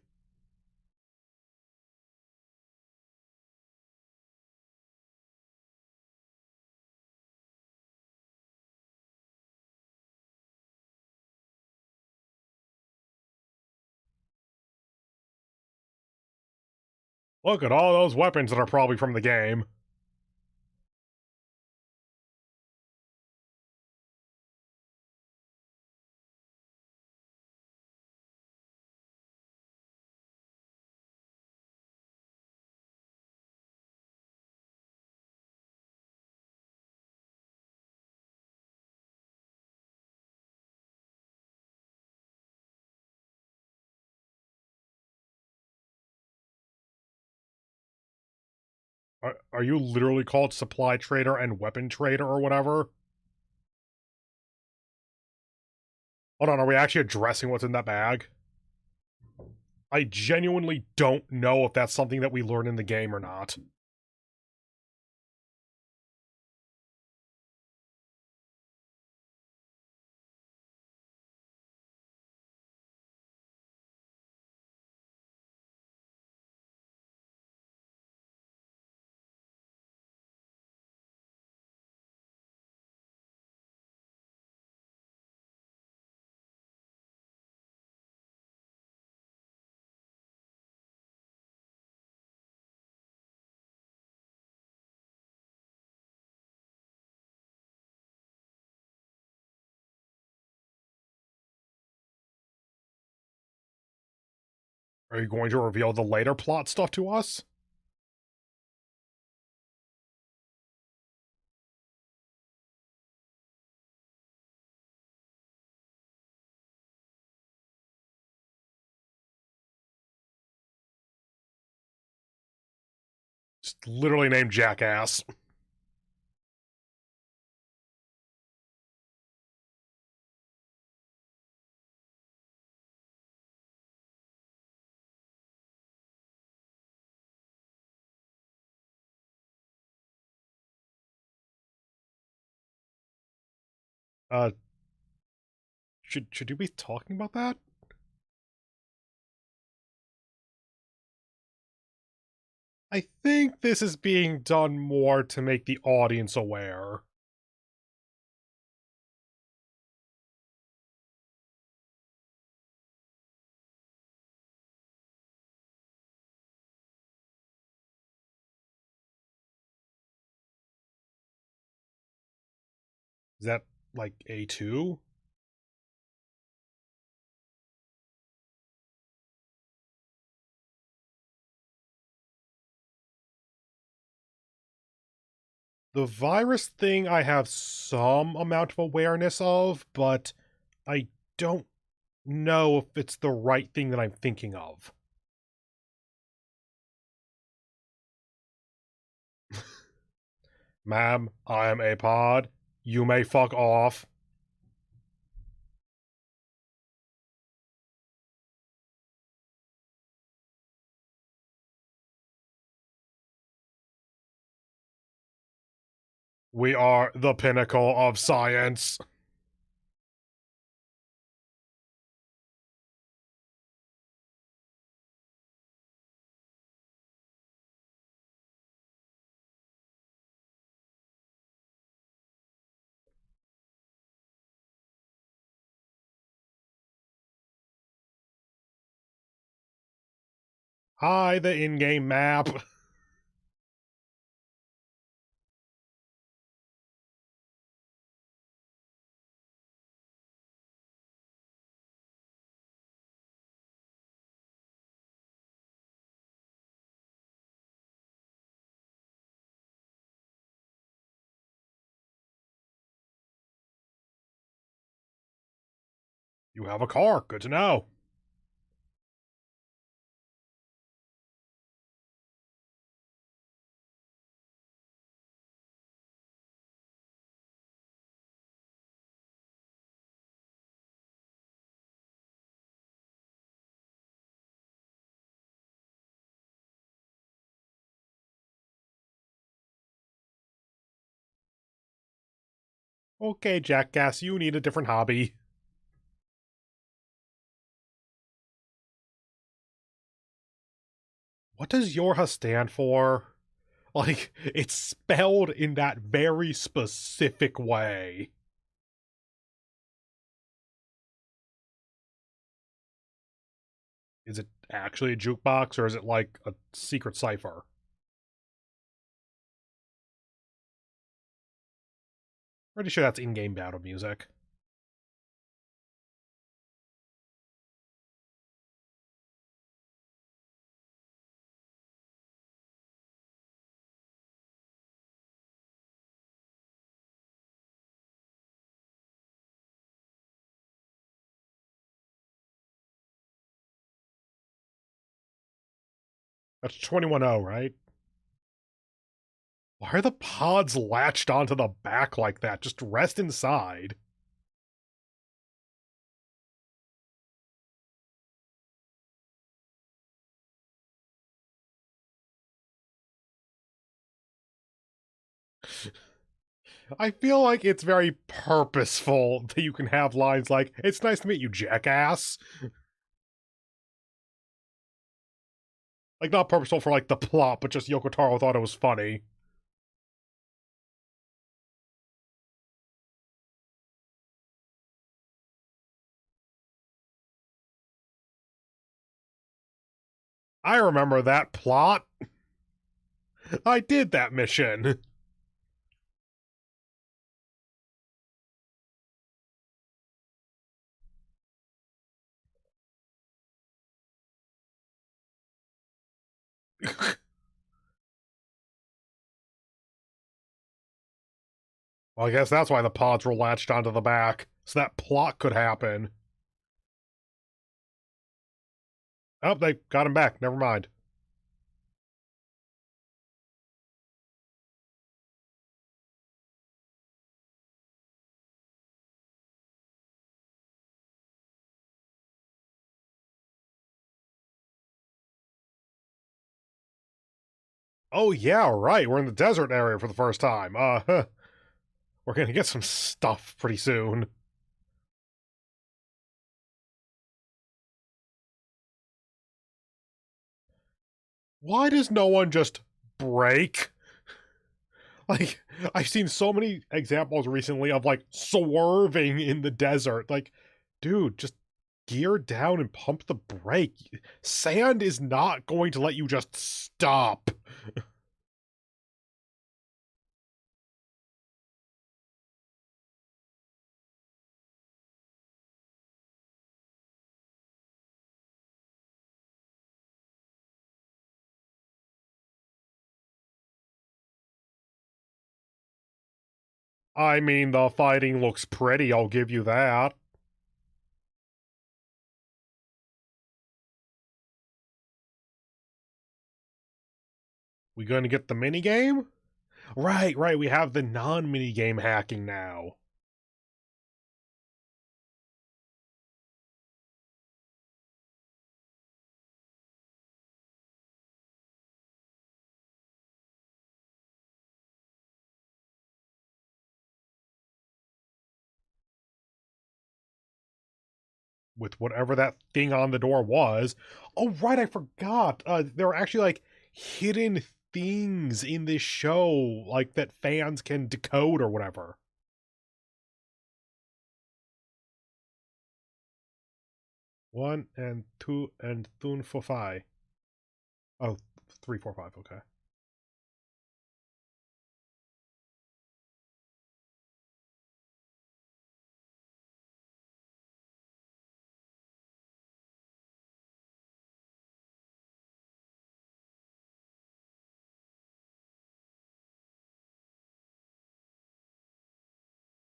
Look at all those weapons that are probably from the game. Are you literally called supply trader and weapon trader or whatever? Hold on, are we actually addressing what's in that bag? I genuinely don't know if that's something that we learn in the game or not. Are you going to reveal the later plot stuff to us? Just literally named Jackass. Uh, should you be talking about that? I think this is being done more to make the audience aware. Is that like A2? The virus thing I have some amount of awareness of, but I don't know if it's the right thing that I'm thinking of. Ma'am, I am a pod. You may fuck off. We are the pinnacle of science. Hi, the in-game map. You have a car. Good to know. Okay, Jackass, you need a different hobby. What does Yorha stand for? Like, it's spelled in that very specific way. Is it actually a jukebox, or is it like a secret cipher? Pretty sure that's in-game battle music. That's 21-0, right? Why are the pods latched onto the back like that? Just rest inside. I feel like it's very purposeful that you can have lines like, "It's nice to meet you, jackass." Like, not purposeful for, like, the plot, but just Yoko Taro thought it was funny. I remember that plot. I did that mission. Well, I guess that's why the pods were latched onto the back, so that plot could happen. Oh, they got him back. Never mind. Oh, yeah, right. We're in the desert area for the first time. We're gonna get some stuff pretty soon. Why does no one just break? Like, I've seen so many examples recently of, like, swerving in the desert. Like, dude, just gear down and pump the brake. Sand is not going to let you just stop. I mean, the fighting looks pretty, I'll give you that. We gonna get the minigame? Right, right, we have the non-minigame hacking now. With whatever that thing on the door was. Oh, right, I forgot. There are actually, like, hidden things in this show, like, that fans can decode or whatever. One and two and thun for five. Oh, 3, 4, 5, okay.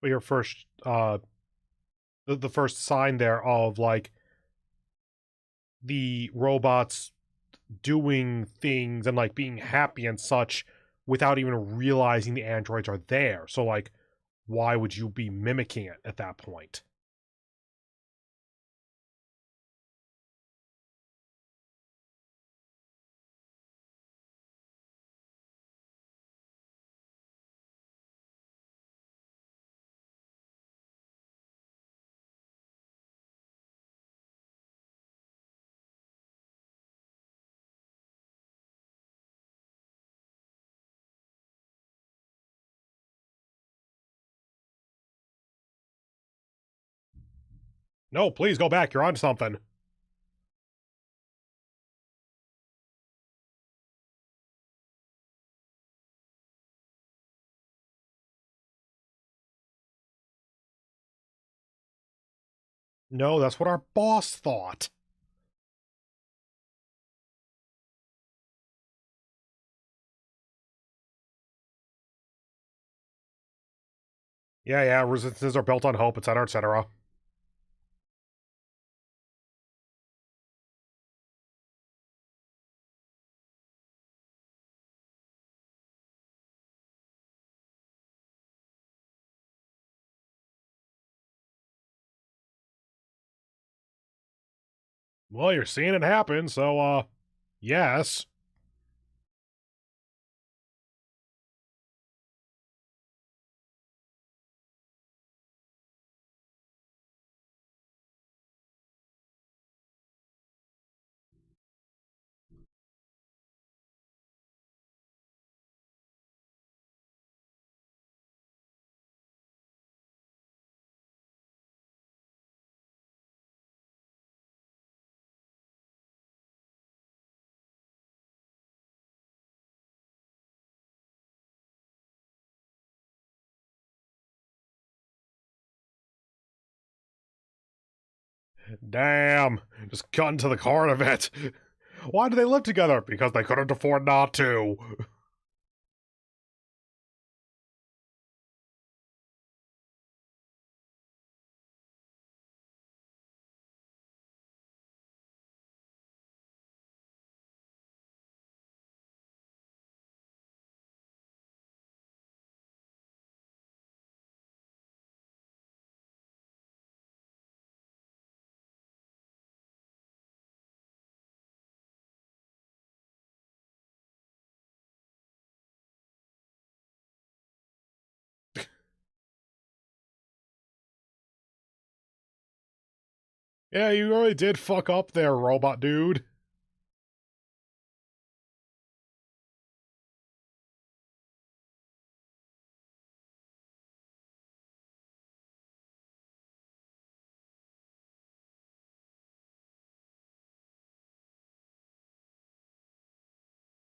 But your first, the first sign there of, like, the robots doing things and, like, being happy and such without even realizing the androids are there. So, like, why would you be mimicking it at that point? No, please go back. You're on something. No, that's what our boss thought. Yeah, yeah, resistances are built on hope, etc., etc. Well, you're seeing it happen, so, yes. Damn. Just got into the heart of it. Why do they live together? Because they couldn't afford not to. Yeah, you really did fuck up there, robot dude.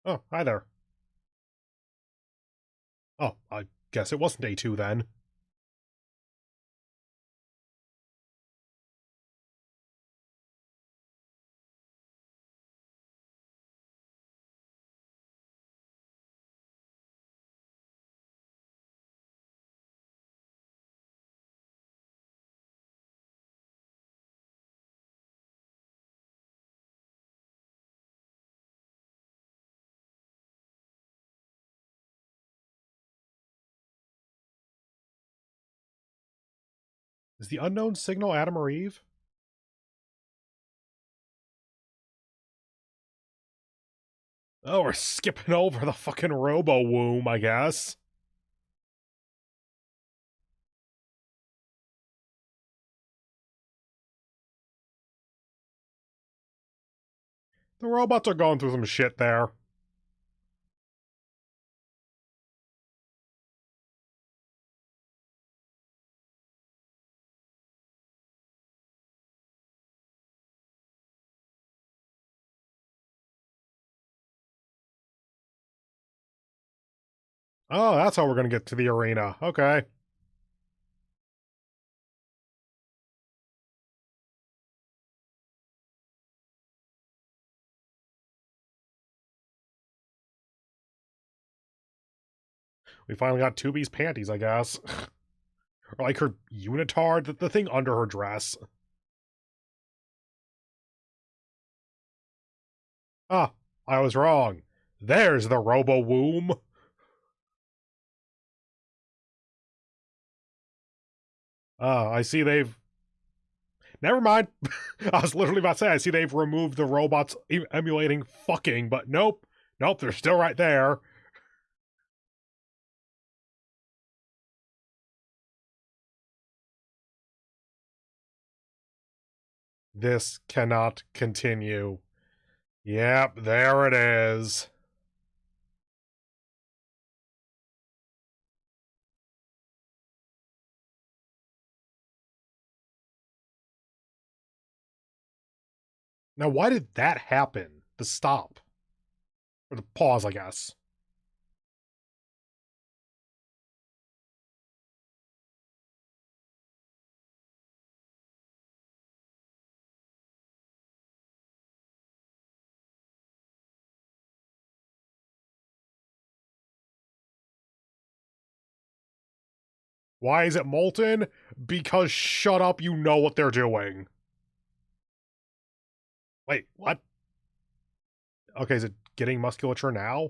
Oh, hi there. Oh, I guess it wasn't A2 then. Is the unknown signal Adam or Eve? Oh, we're skipping over the fucking robo-womb, I guess. The robots are going through some shit there. Oh, that's how we're gonna get to the arena. Okay. We finally got 2B's panties, I guess. Or like her unitard, the thing under her dress. Ah, I was wrong. There's the robo-womb. Ah, I see they've... Never mind. I was literally about to say, I see they've removed the robots emulating fucking, but nope. Nope, they're still right there. This cannot continue. Yep, there it is. Now, why did that happen? The stop. Or the pause, I guess. Why is it molten? Because shut up, you know what they're doing. Wait, what? Okay, is it getting musculature now?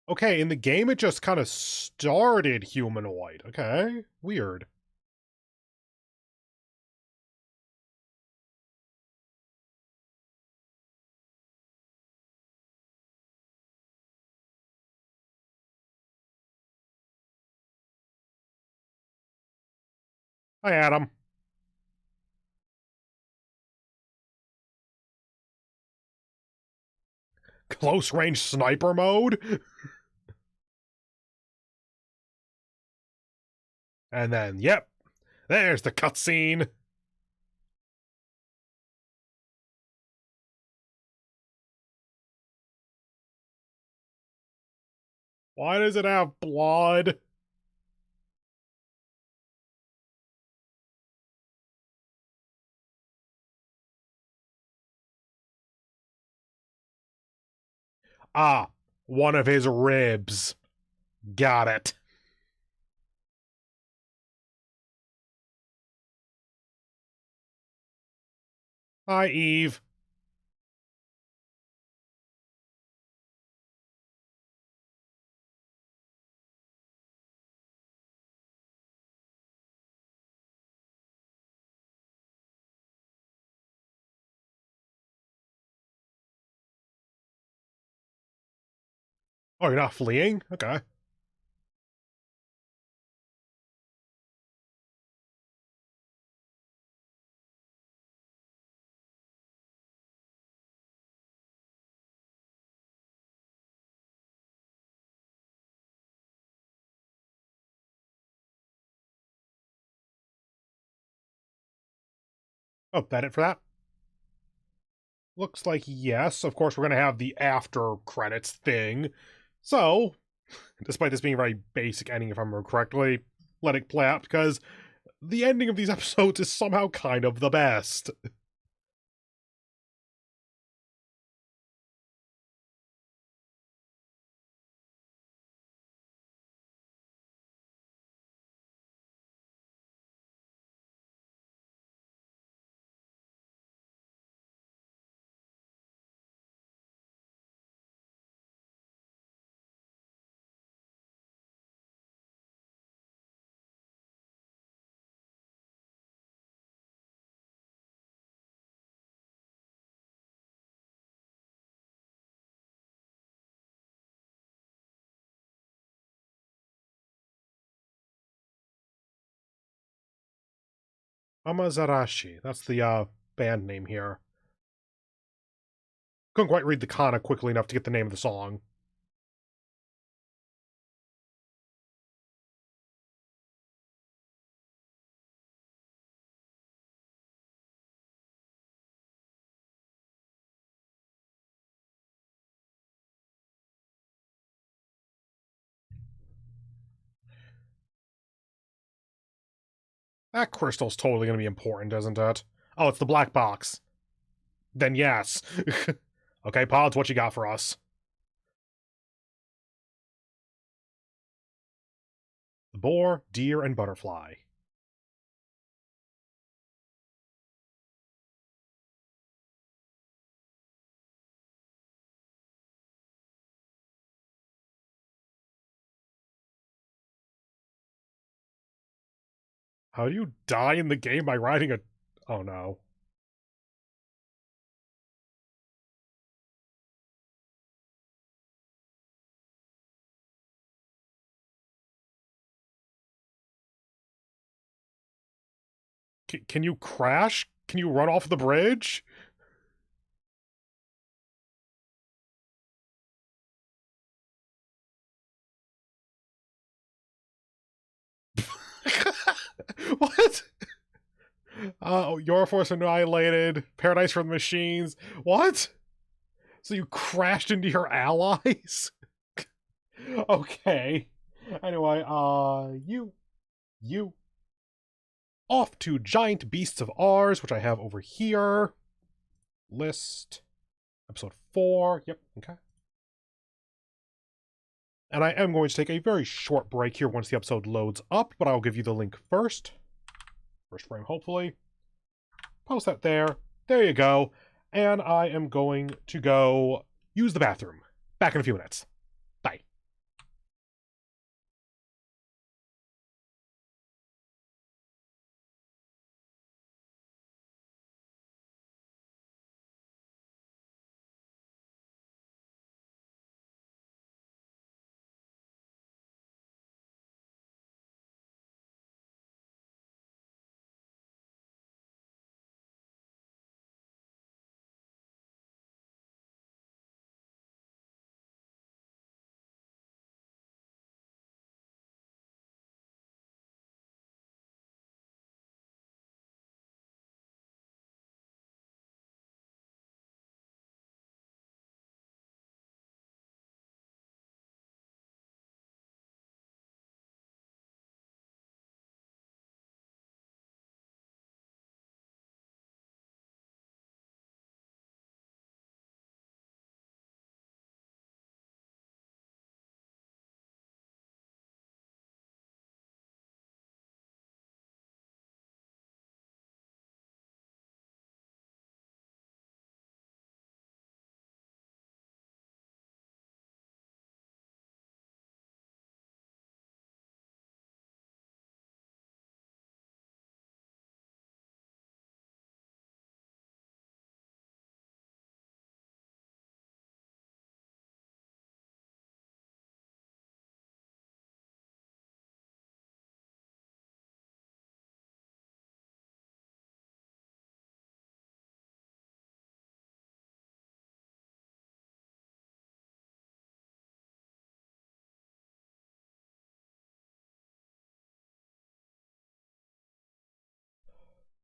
Okay, in the game it just kind of started humanoid. Okay, weird. Hi, Adam. Close range sniper mode? And then, yep, there's the cutscene. Why does it have blood? Ah, one of his ribs. Got it. Hi, Eve. Oh, you're not fleeing? Okay. Oh, that it for that? Looks like yes. Of course, we're going to have the after credits thing. So, despite this being a very basic ending, if I remember correctly, let it play out because the ending of these episodes is somehow kind of the best. Amazarashi. That's the band name here. Couldn't quite read the kana quickly enough to get the name of the song. That crystal's totally going to be important, isn't it? Oh, it's the black box. Then yes. Okay, Pods, what you got for us? The boar, deer, and butterfly. How do you die in the game by riding a... Oh no. Can you crash? Can you run off the bridge? What? Your force annihilated. Paradise for the machines. What? So you crashed into your allies? Okay. Anyway, you off to Giant Beasts of Ars, which I have over here. List. Episode 4. Yep, okay. And I am going to take a very short break here once the episode loads up, but I'll give you the link first. First frame, hopefully. Post that there. There you go. And I am going to go use the bathroom. Back in a few minutes. Bye.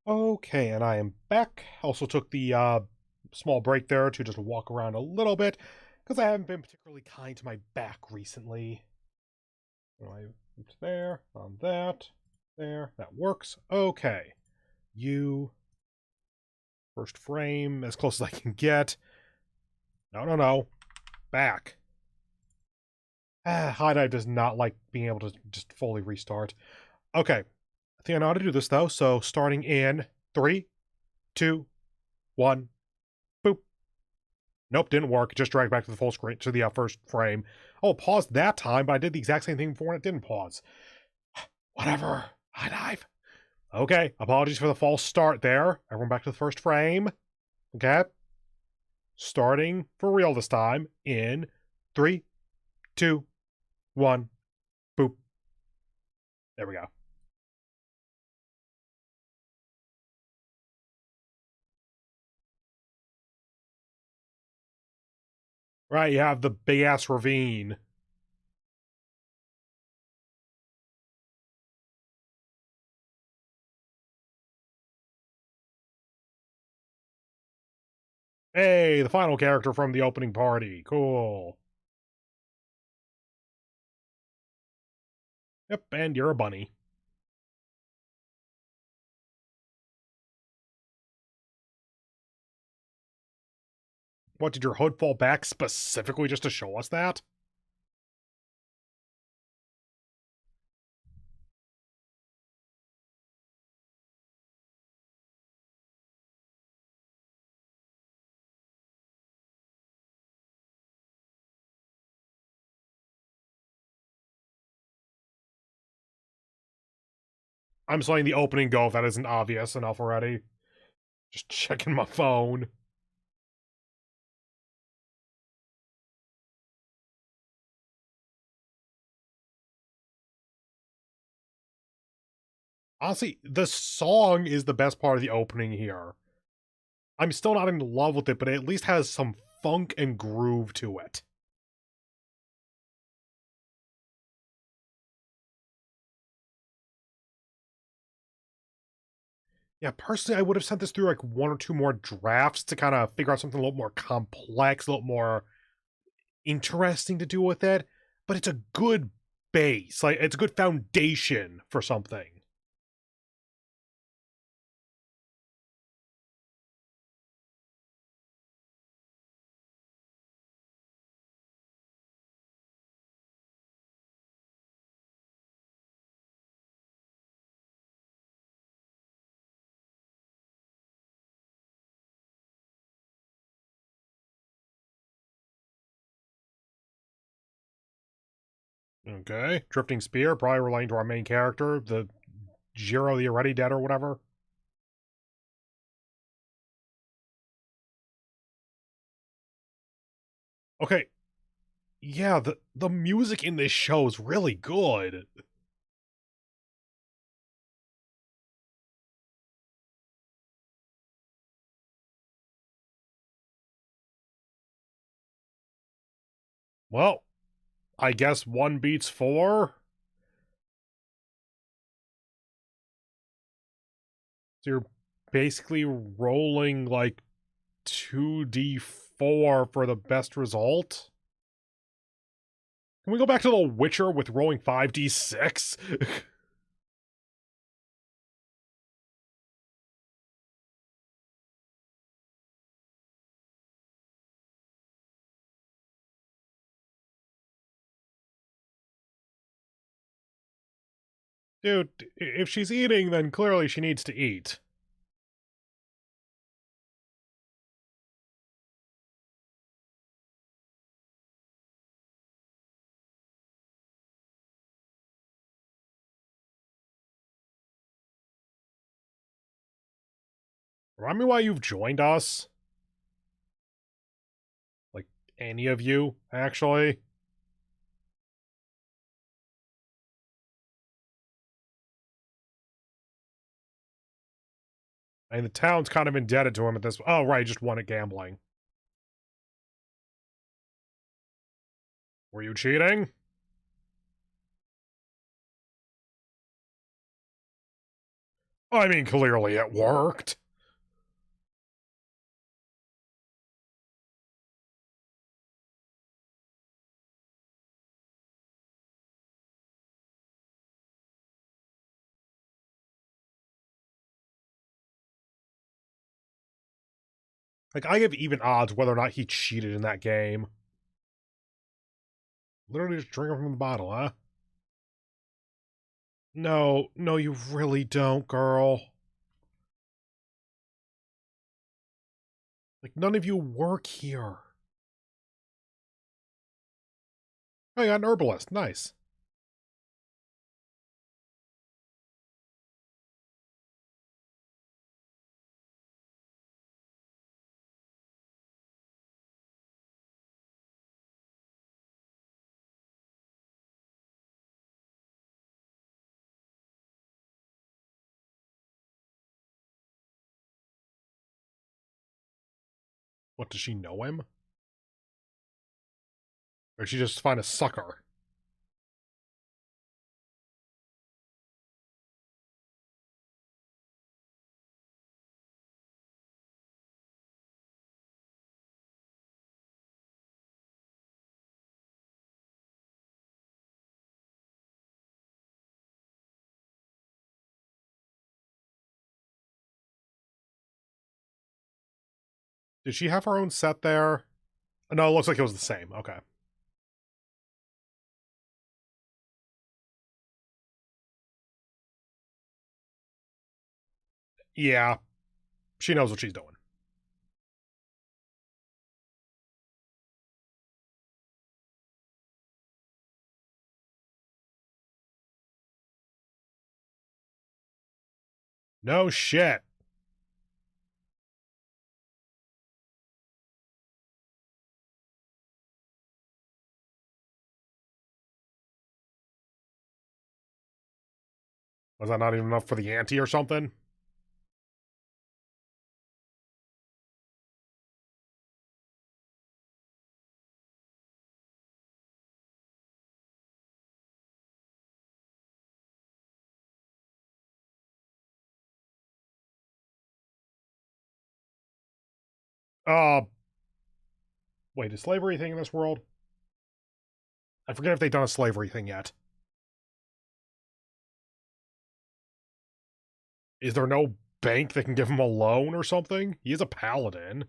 Okay, and I am back. Also took the small break there to just walk around a little bit, because I haven't been particularly kind to my back recently. I oops, there, on that, there, that works. Okay. You, first frame, as close as I can get. No. Back. High dive does not like being able to just fully restart. Okay. I think I know how to do this, though, so starting in 3, 2, 1, boop. Nope, didn't work. Just dragged back to the full screen, to the first frame. Oh, it paused that time, but I did the exact same thing before and it didn't pause. Whatever. High dive. Okay, apologies for the false start there. Everyone back to the first frame. Okay. Starting for real this time in 3, 2, 1, boop. There we go. Right, you have the big ass ravine. Hey, the final character from the opening party. Cool. Yep, and you're a bunny. What, did your hood fall back specifically just to show us that? I'm just letting the opening go if that isn't obvious enough already. Just checking my phone. Honestly, the song is the best part of the opening here. I'm still not in love with it, but it at least has some funk and groove to it. Yeah, personally, I would have sent this through like 1 or 2 more drafts to kind of figure out something a little more complex, a little more interesting to do with it. But it's a good base. Like, it's a good foundation for something. Okay. Drifting Spear, probably relating to our main character, the Jiro the Already Dead or whatever. Okay. Yeah, the music in this show is really good. Well, I guess 1 beats 4. So you're basically rolling like 2d4 for the best result. Can we go back to The Witcher with rolling 5d6? Dude, if she's eating, then clearly she needs to eat. Remind me why you've joined us? Like, any of you, actually? I mean, the town's kind of indebted to him at this. Oh, right, he just won at gambling. Were you cheating? I mean, clearly it worked. Like, I give even odds whether or not he cheated in that game. Literally just drinking from the bottle, huh? No, no, you really don't, girl. Like, none of you work here. Oh, you got an herbalist. Nice. What, does she know him? Or did she just find a sucker? Did she have her own set there? No, it looks like it was the same. Okay. Yeah, she knows what she's doing. No shit. Was that not even enough for the ante or something? Uh, Wait, is slavery a thing in this world? I forget if they've done a slavery thing yet. Is there no bank that can give him a loan or something? He is a paladin.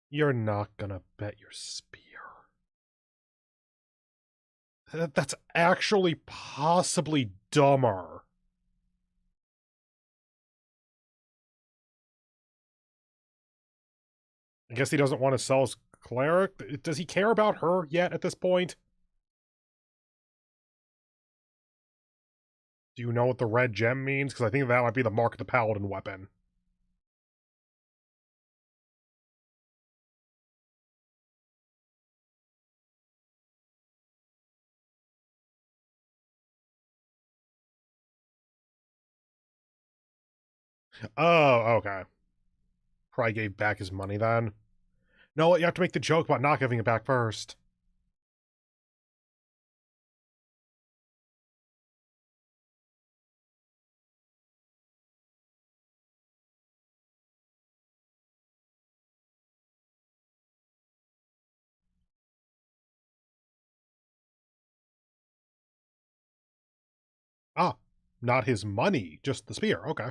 You're not gonna bet your spear. That's actually possibly dumber. I guess he doesn't want to sell his cleric. Does he care about her yet at this point? Do you know what the red gem means? Because I think that might be the mark of the paladin weapon. Oh, okay. Probably gave back his money then. No, you have to make the joke about not giving it back first. Ah, not his money, just the spear. Okay.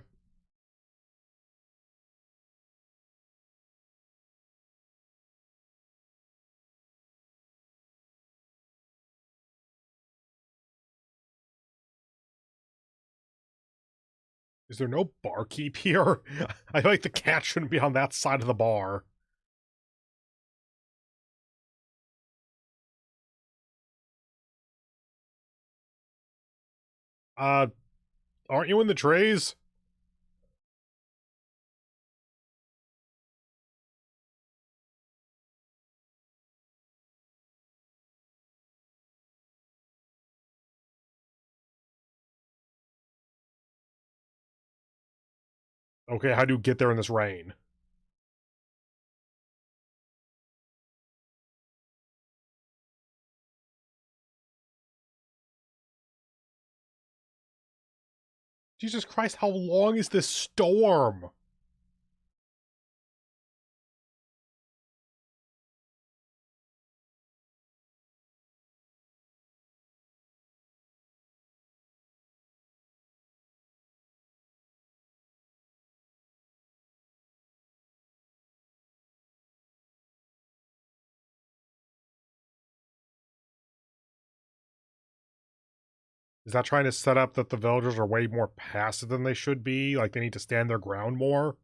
Is there no barkeep here? I feel like the cat shouldn't be on that side of the bar. Uh, aren't you in the trays? Okay, how do you get there in this rain? Jesus Christ, how long is this storm? Is that trying to set up that the villagers are way more passive than they should be? Like, they need to stand their ground more?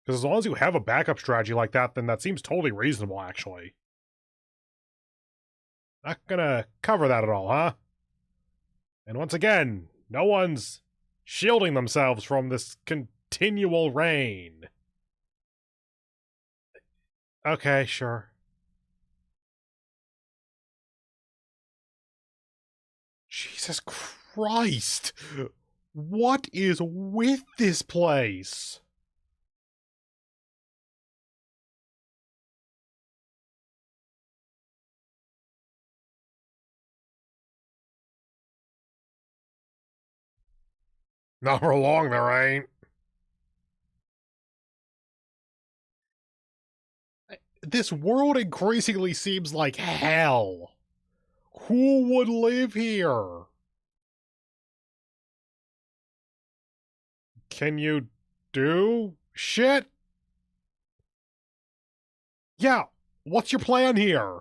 Because as long as you have a backup strategy like that, then that seems totally reasonable, actually. Not gonna cover that at all, huh? And once again, no one's shielding themselves from this continual rain. Okay, sure. Jesus Christ! What is with this place? Not for long, there ain't. This world increasingly seems like hell. Who would live here? Can you do shit? Yeah, what's your plan here?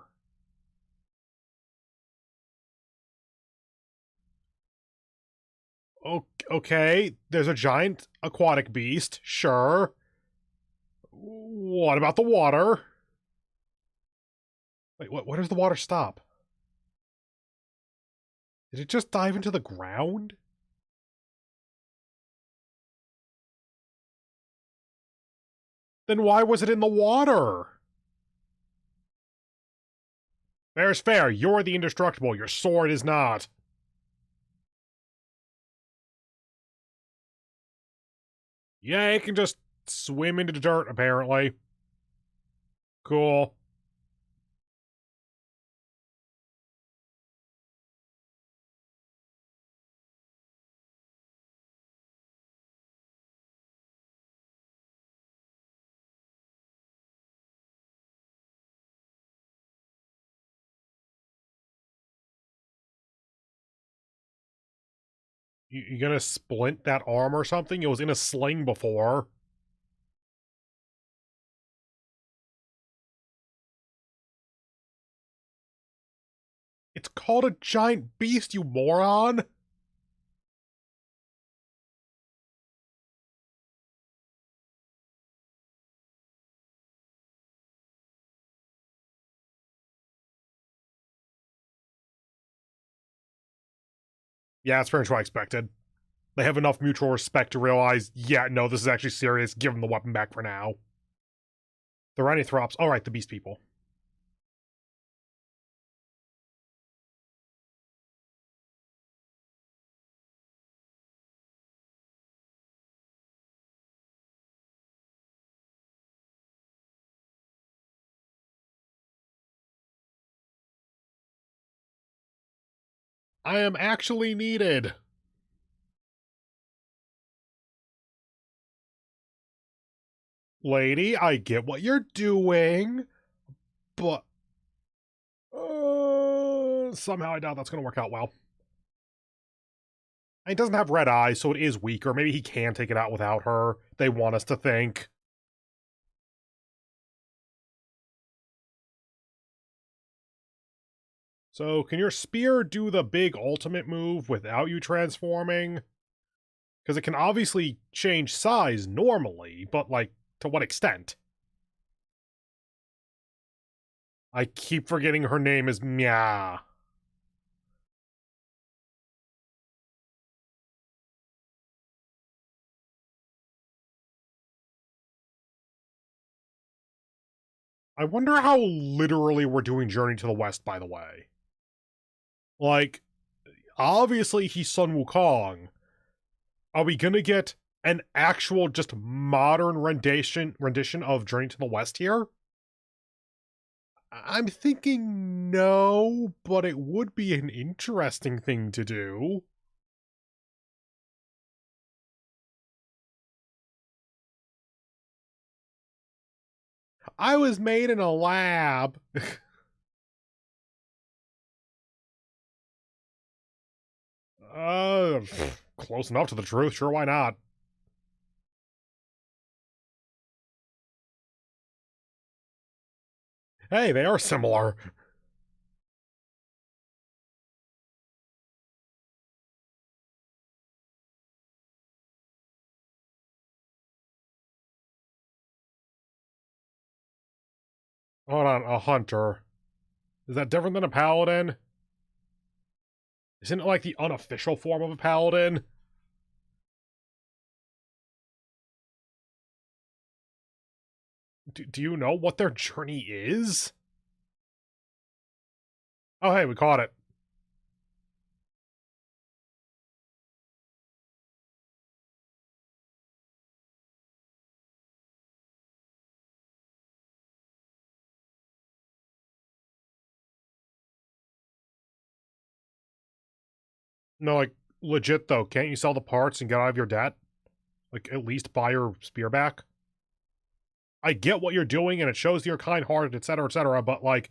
Okay, there's a giant aquatic beast, sure. What about the water? Wait, where does the water stop? Did it just dive into the ground? Then why was it in the water? Fair's fair, you're the indestructible, your sword is not. Yeah, it can just swim into the dirt, apparently. Cool. You gonna splint that arm or something? It was in a sling before. It's called a giant beast, you moron! Yeah, that's pretty much what I expected. They have enough mutual respect to realize, yeah, no, this is actually serious, give them the weapon back for now. The Rhinithrops, alright, the beast people. I am actually needed! Lady, I get what you're doing, but... somehow I doubt that's gonna work out well. He doesn't have red eyes, so it is weaker. Maybe he can take it out without her. They want us to think. So, can your spear do the big ultimate move without you transforming? Because it can obviously change size normally, but, like, to what extent? I keep forgetting her name is Mia. I wonder how literally we're doing Journey to the West, by the way. Like, obviously he's Sun Wukong. Are we gonna get an actual, just modern rendition of Journey to the West here? I'm thinking no, but it would be an interesting thing to do. I was made in a lab. uh, Close enough to the truth. Sure, why not? Hey, they are similar. Hold on, a hunter. Is that different than a paladin? Isn't it like the unofficial form of a paladin? Do you know what their journey is? Oh, hey, we caught it. No, like, legit though, can't you sell the parts and get out of your debt? Like, at least buy your spear back? I get what you're doing and it shows you're kind-hearted, etc., but, like,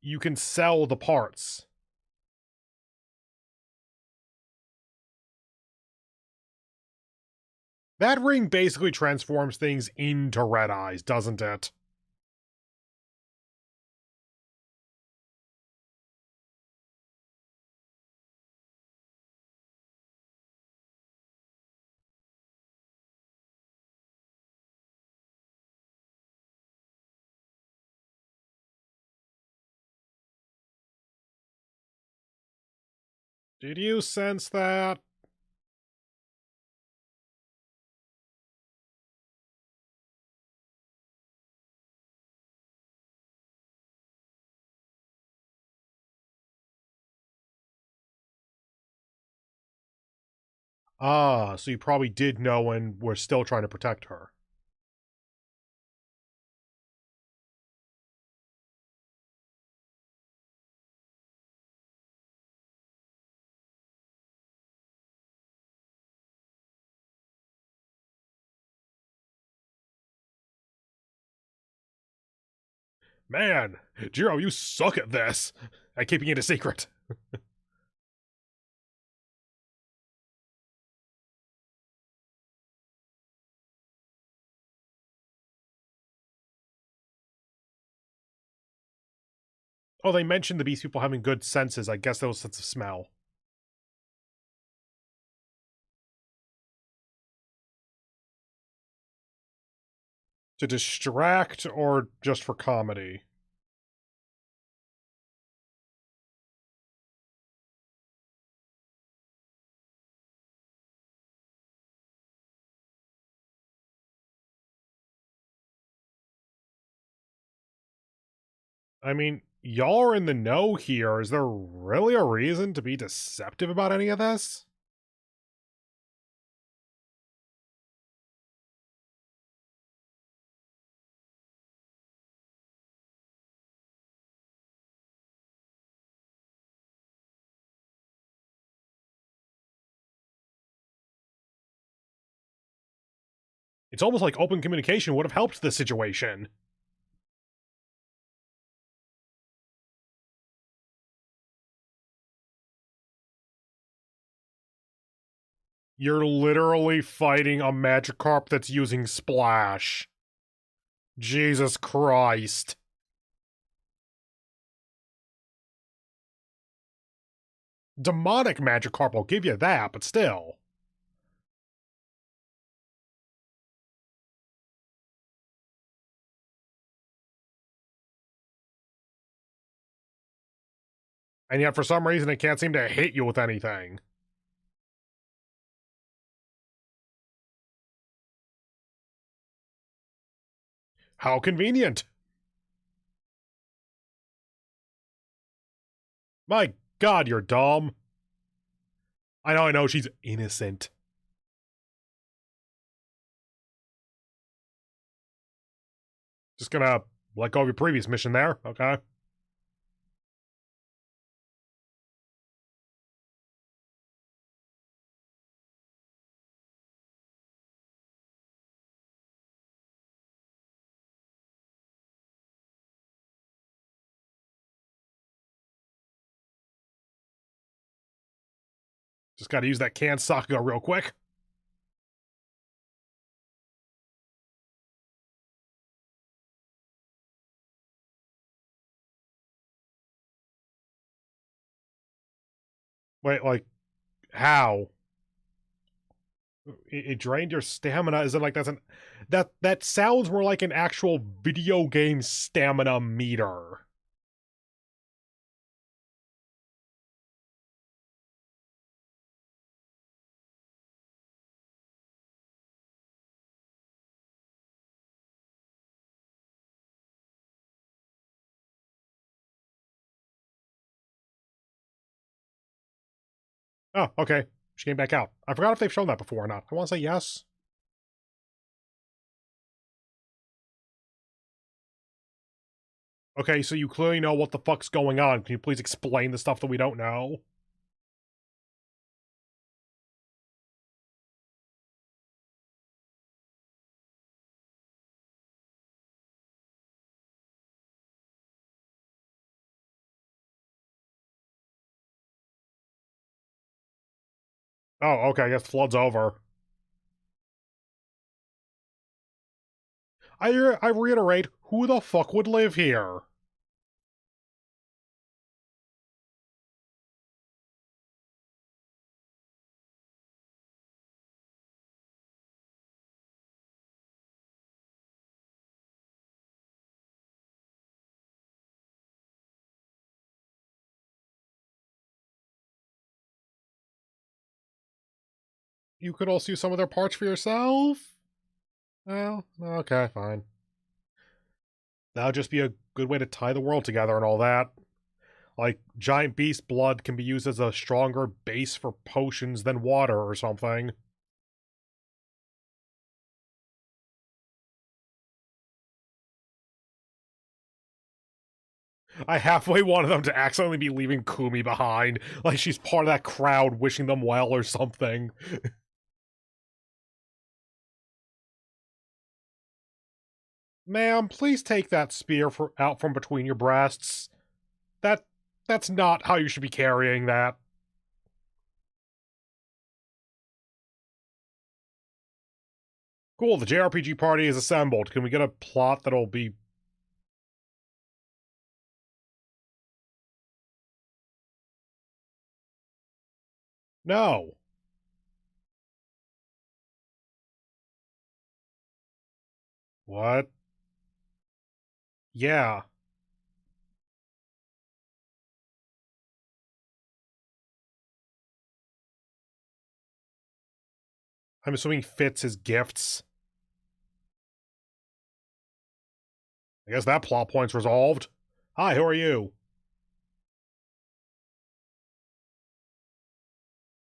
you can sell the parts. That ring basically transforms things into red eyes, doesn't it? Did you sense that? Ah, so you probably did know and were still trying to protect her. Man, Jiro, you suck at this. At keeping it a secret. Oh, they mentioned the beast people having good senses. I guess those sense of smell. To distract or just for comedy? I mean, y'all are in the know here. Is there really a reason to be deceptive about any of this? It's almost like open communication would have helped this situation. You're literally fighting a Magikarp that's using Splash. Jesus Christ. Demonic Magikarp will give you that, but still. And yet for some reason it can't seem to hit you with anything. How convenient. My god, you're dumb. I know, she's innocent. Just gonna let go of your previous mission there, okay? Just gotta use that canned Sakuga real quick. Wait, like, how? It drained your stamina? Is it like that's an... That sounds more like an actual video game stamina meter. Oh, okay. She came back out. I forgot if they've shown that before or not. I want to say yes. Okay, so you clearly know what the fuck's going on. Can you please explain the stuff that we don't know? Oh, okay, I guess flood's over. I reiterate, who the fuck would live here? You could also use some of their parts for yourself? Well, okay, fine. That would just be a good way to tie the world together and all that. Like, giant beast blood can be used as a stronger base for potions than water or something. I halfway wanted them to accidentally be leaving Kumi behind, like she's part of that crowd wishing them well or something. Ma'am, please take that spear out from between your breasts. That's not how you should be carrying that. Cool, the JRPG party is assembled. Can we get a plot that'll be... No. What? Yeah. I'm assuming Fitz his gifts. I guess that plot point's resolved. Hi, who are you?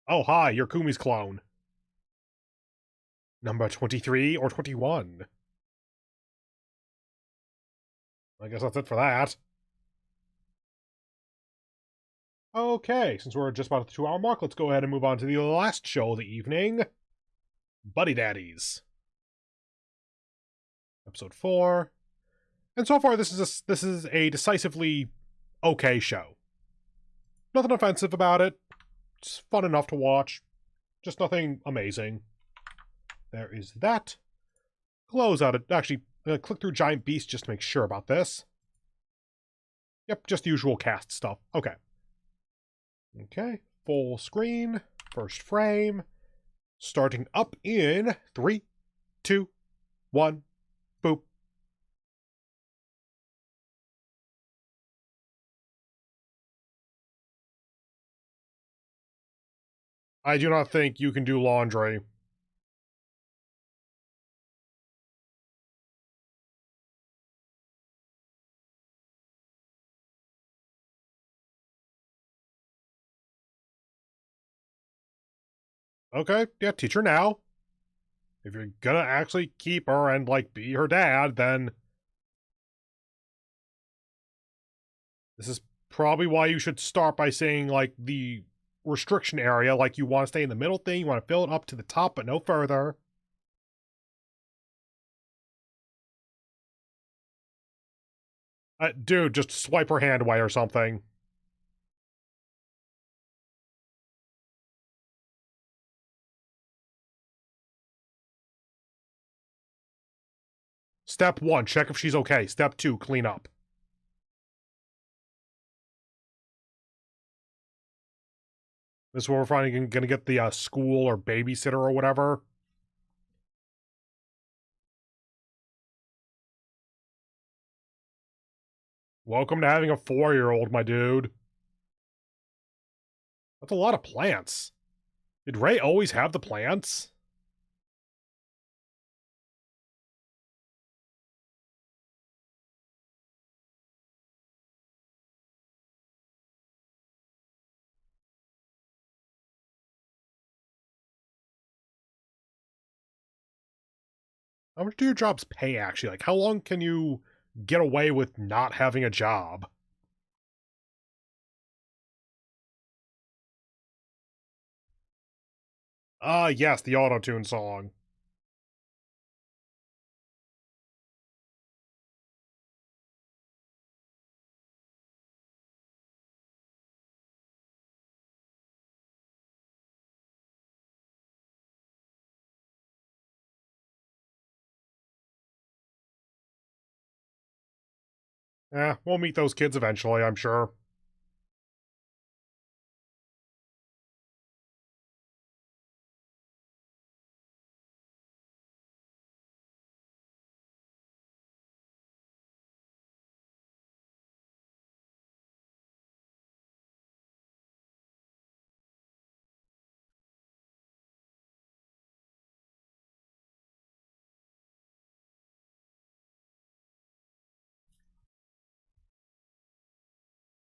Oh, hi, you're Kumi's clone. Number 23 or 21? I guess that's it for that. Okay, since we're just about at the 2-hour mark, let's go ahead and move on to the last show of the evening. Buddy Daddies. Episode 4. And so far, this is a decisively okay show. Nothing offensive about it. It's fun enough to watch. Just nothing amazing. There is that. Close out it. Actually, click through Giant Beast just to make sure about this. Yep, just the usual cast stuff. Okay. Okay, full screen, first frame, starting up in 3, 2, 1, boop. I do not think you can do laundry. Okay, yeah, teach her now. If you're gonna actually keep her and, like, be her dad, then... This is probably why you should start by saying, like, the restriction area, like you want to stay in the middle thing, you want to fill it up to the top, but no further. Dude, just swipe her hand away or something. Step 1, check if she's okay. Step 2, clean up. This is where we're finally gonna get the school or babysitter or whatever. Welcome to having a 4-year-old, my dude. That's a lot of plants. Did Ray always have the plants? How much do your jobs pay, actually? Like, how long can you get away with not having a job? Ah, yes, the auto-tune song. We'll meet those kids eventually, I'm sure.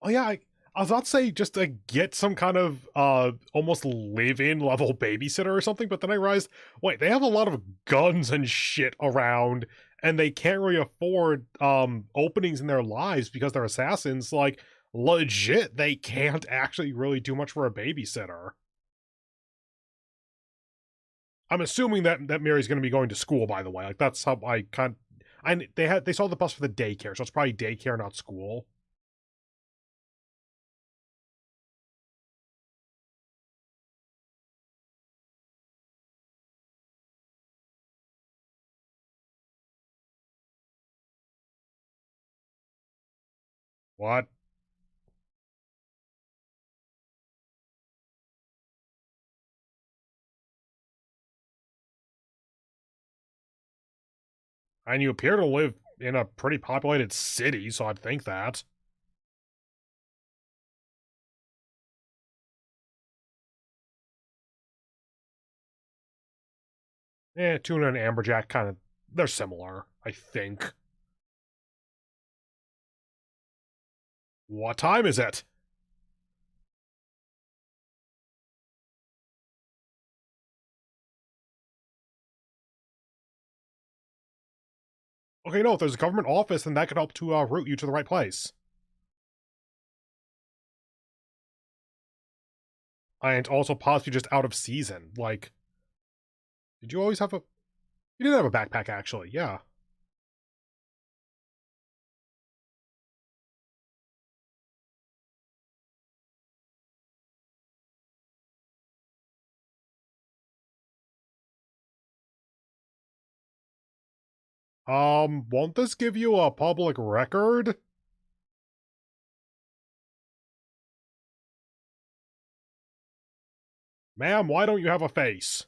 Oh yeah, I was about to say just to get some kind of almost live-in level babysitter or something, but then I realized, wait, they have a lot of guns and shit around, and they can't really afford openings in their lives because they're assassins. Like, legit, they can't actually really do much for a babysitter. I'm assuming that Mary's going to be going to school, by the way. Like, that's how they saw the bus for the daycare, so it's probably daycare, not school. What? And you appear to live in a pretty populated city, so I'd think that. Tuna and amberjack kind of, they're similar, I think. What time is it? Okay, no, if there's a government office, then that could help to route you to the right place. And also possibly just out of season. Like, did you always have a... You did have a backpack, actually, yeah. Won't this give you a public record? Ma'am, why don't you have a face?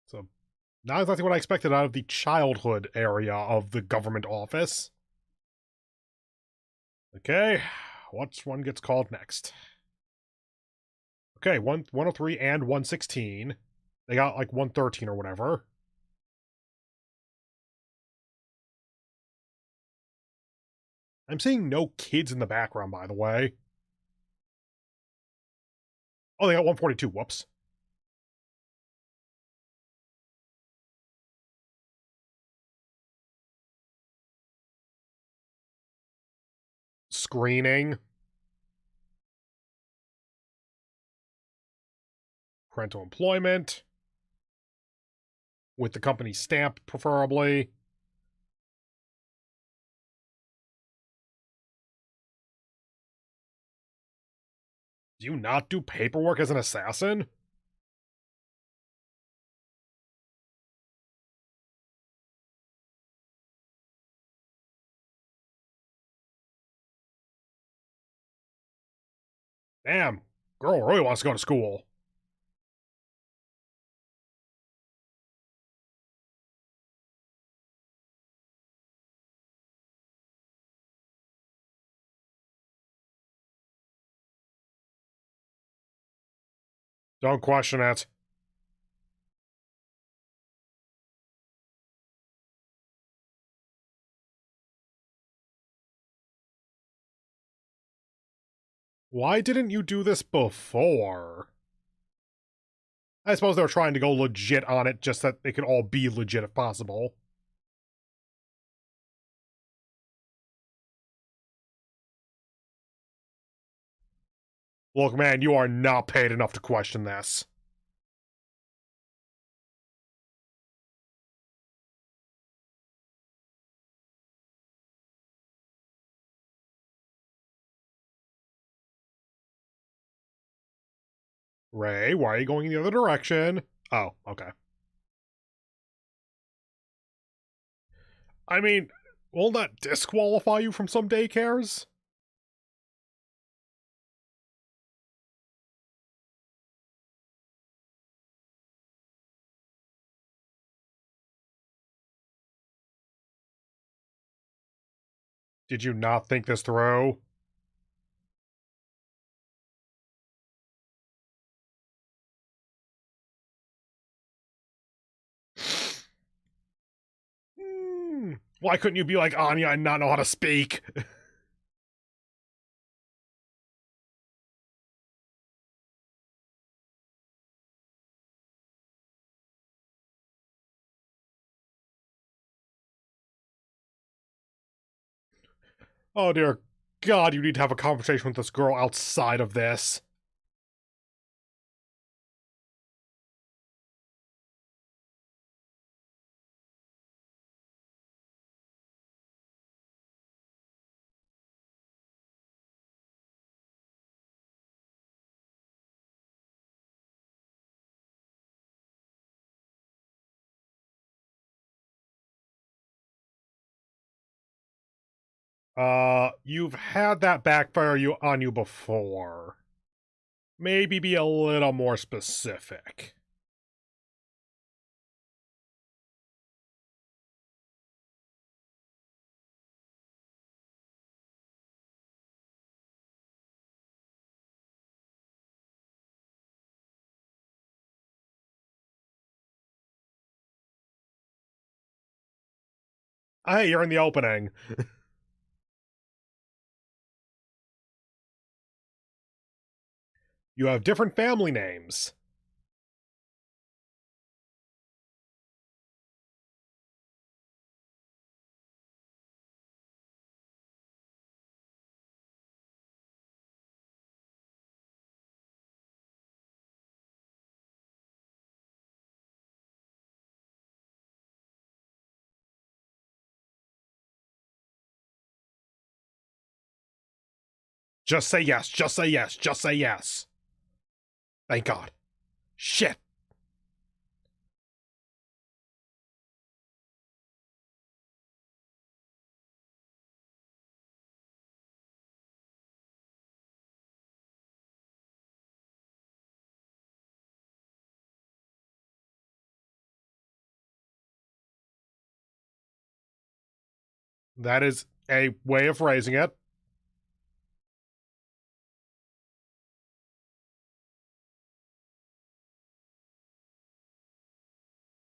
So, not exactly what I expected out of the childhood area of the government office. Okay, which one gets called next? Okay, 103 and 116. They got like 113 or whatever. I'm seeing no kids in the background, by the way. Oh, they got 142. Whoops. Screening. Parental employment. With the company stamp, preferably. Do you not do paperwork as an assassin? Damn, girl really wants to go to school. Don't question it. Why didn't you do this before? I suppose they were trying to go legit on it, just that they could all be legit if possible. Look, man, you are not paid enough to question this. Ray, why are you going in the other direction? Oh, okay. I mean, won't that disqualify you from some daycares? Did you not think this through? Why couldn't you be like Anya and not know how to speak? Oh dear God, you need to have a conversation with this girl outside of this. You've had that backfire on you before. Maybe be a little more specific. Hey, you're in the opening. You have different family names. Just say yes, just say yes, just say yes. Thank God. Shit. That is a way of phrasing it.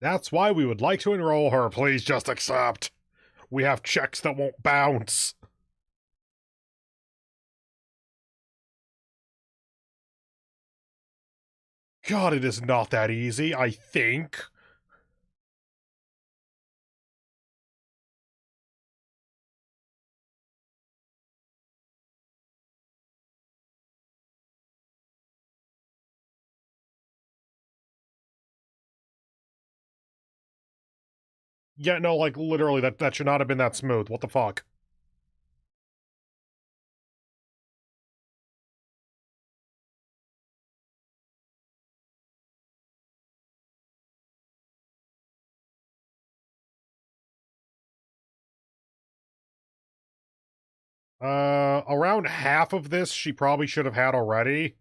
That's why we would like to enroll her. Please just accept. We have checks that won't bounce. God, it is not that easy, I think. Yeah, no, like, literally, that should not have been that smooth. What the fuck? Around half of this she probably should have had already.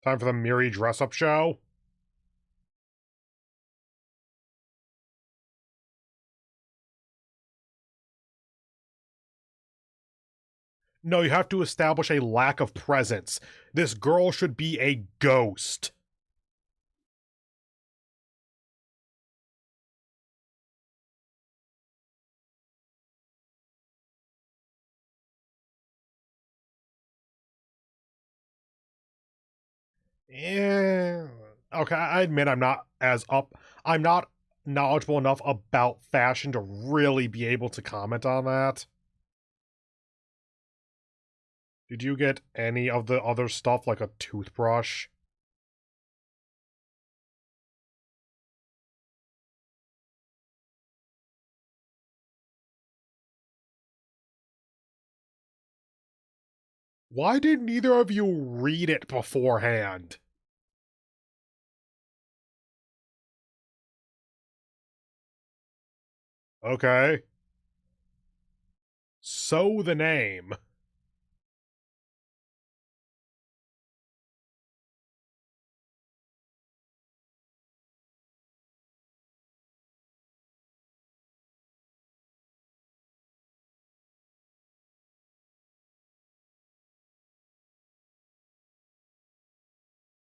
Time for the Miri dress-up show. No, you have to establish a lack of presence. This girl should be a ghost. Yeah. Okay, I admit I'm not knowledgeable enough about fashion to really be able to comment on that. Did you get any of the other stuff, like a toothbrush? Why did neither of you read it beforehand? Okay. So the name.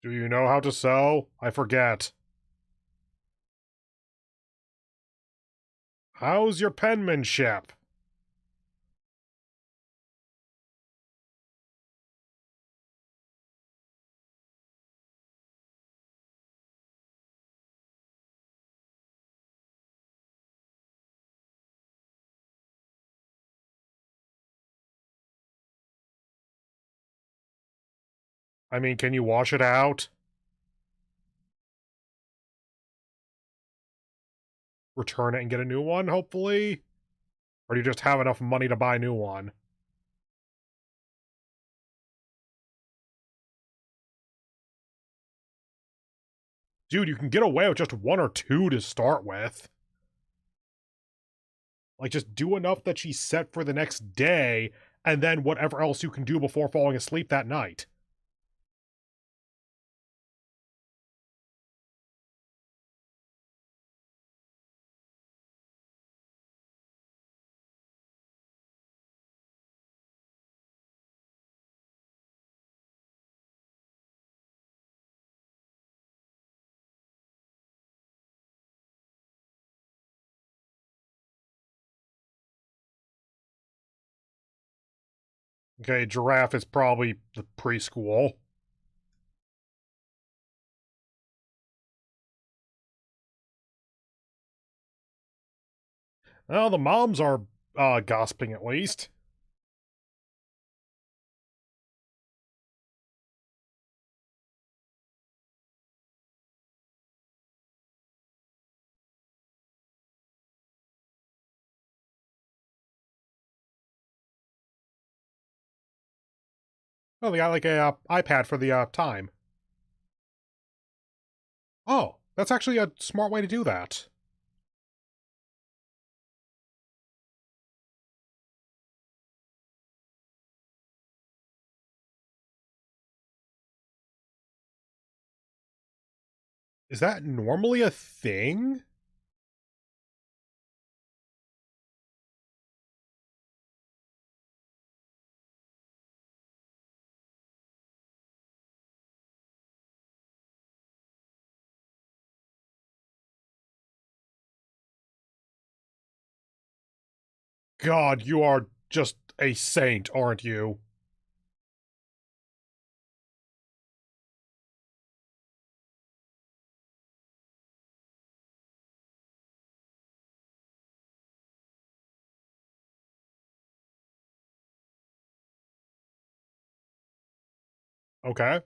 Do you know how to sew? I forget. How's your penmanship? I mean, can you wash it out? Return it and get a new one, hopefully? Or do you just have enough money to buy a new one? Dude, you can get away with just one or two to start with. Like, just do enough that she's set for the next day, and then whatever else you can do before falling asleep that night. Okay, giraffe is probably the preschool. Well, the moms are, gossiping at least. Oh, they got like a iPad for the time. Oh, that's actually a smart way to do that. Is that normally a thing? God, you are just a saint, aren't you? Okay.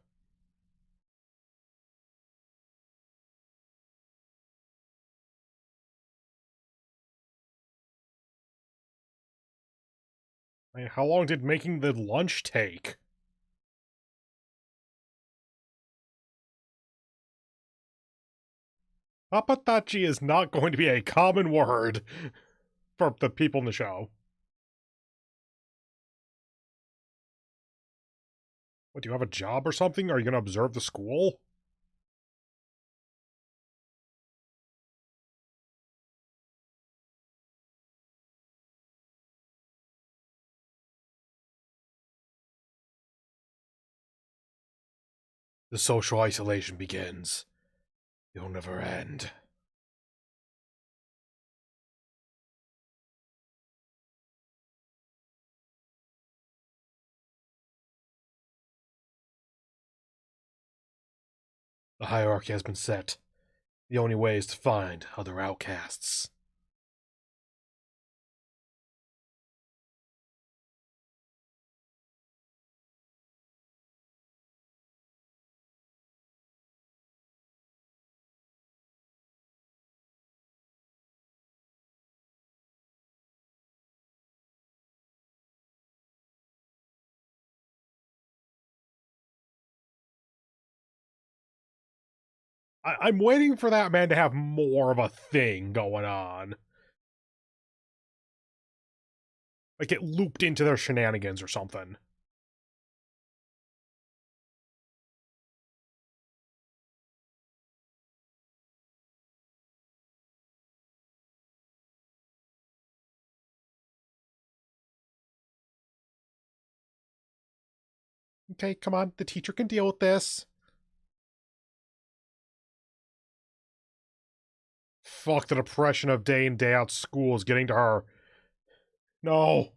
How long did making the lunch take? Papatachi is not going to be a common word for the people in the show. What, do you have a job or something? Are you going to observe the school? The social isolation begins. It'll never end. The hierarchy has been set. The only way is to find other outcasts. I'm waiting for that man to have more of a thing going on. Like it looped into their shenanigans or something. Okay, come on, the teacher can deal with this. Fuck, the depression of day in, day out school is getting to her. No.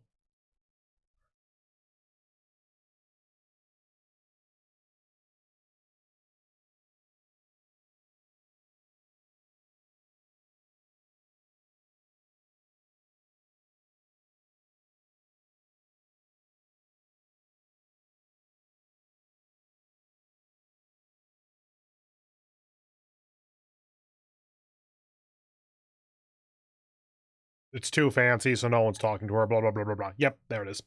It's too fancy, so no one's talking to her, blah, blah, blah, blah, blah. Yep, there it is.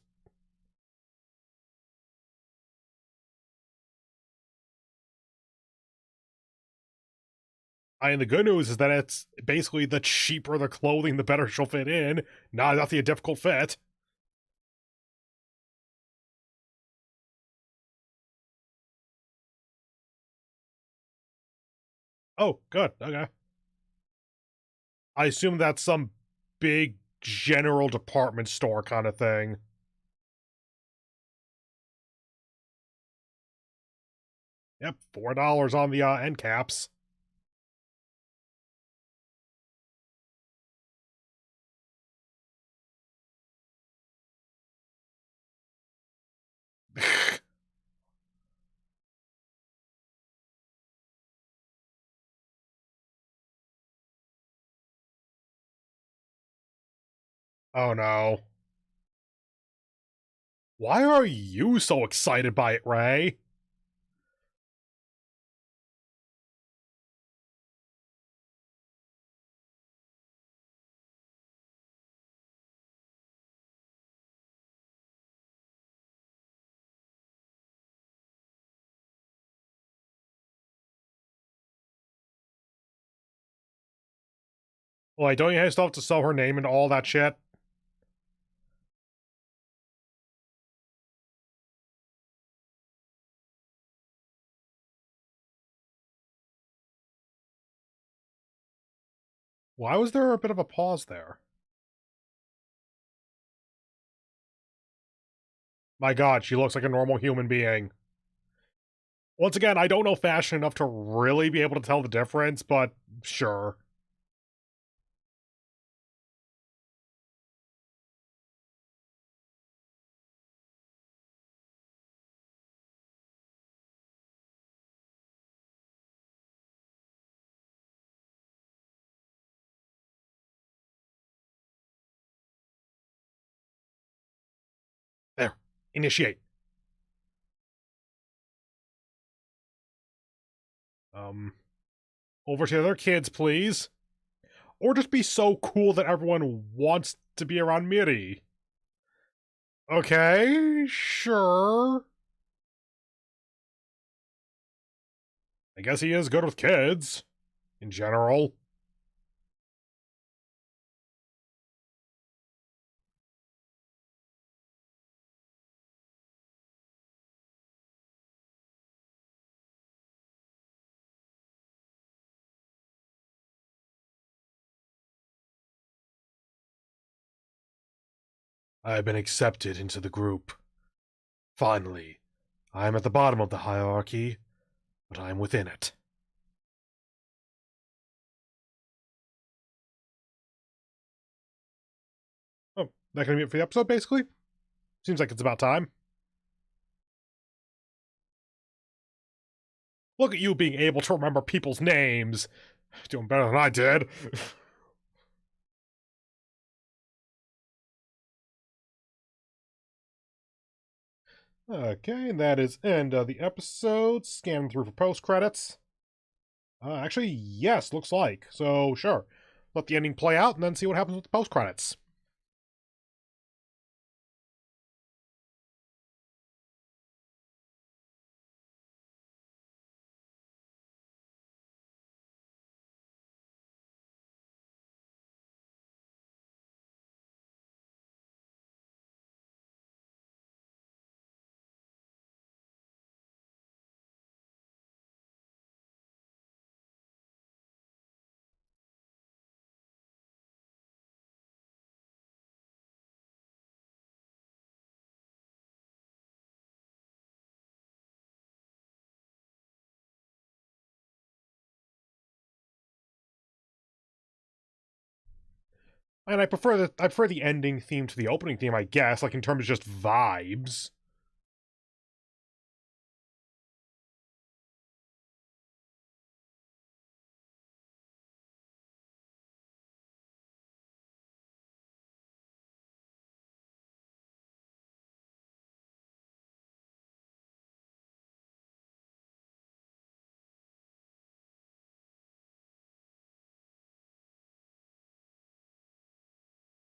And the good news is that it's basically the cheaper the clothing, the better she'll fit in. Not nothing a difficult fit. Oh, good. Okay. I assume that's some big general department store kind of thing. Yep, $4 on the end caps. Oh no. Why are you so excited by it, Ray? Like, don't you still have to sell her name and all that shit? Why was there a bit of a pause there? My god, she looks like a normal human being. Once again, I don't know fashion enough to really be able to tell the difference, but sure. There. Initiate. Over to the other kids, please. Or just be so cool that everyone wants to be around Miri. Okay, sure. I guess he is good with kids, in general. I've been accepted into the group. Finally, I am at the bottom of the hierarchy, but I am within it. Oh, that gonna be it for the episode, basically? Seems like it's about time. Look at you being able to remember people's names. Doing better than I did. Okay, and that is end of the episode. Scanning through for post-credits. Actually, yes, looks like. So, sure. Let the ending play out and then see what happens with the post-credits. And I prefer the ending theme to the opening theme, I guess, like in terms of just vibes.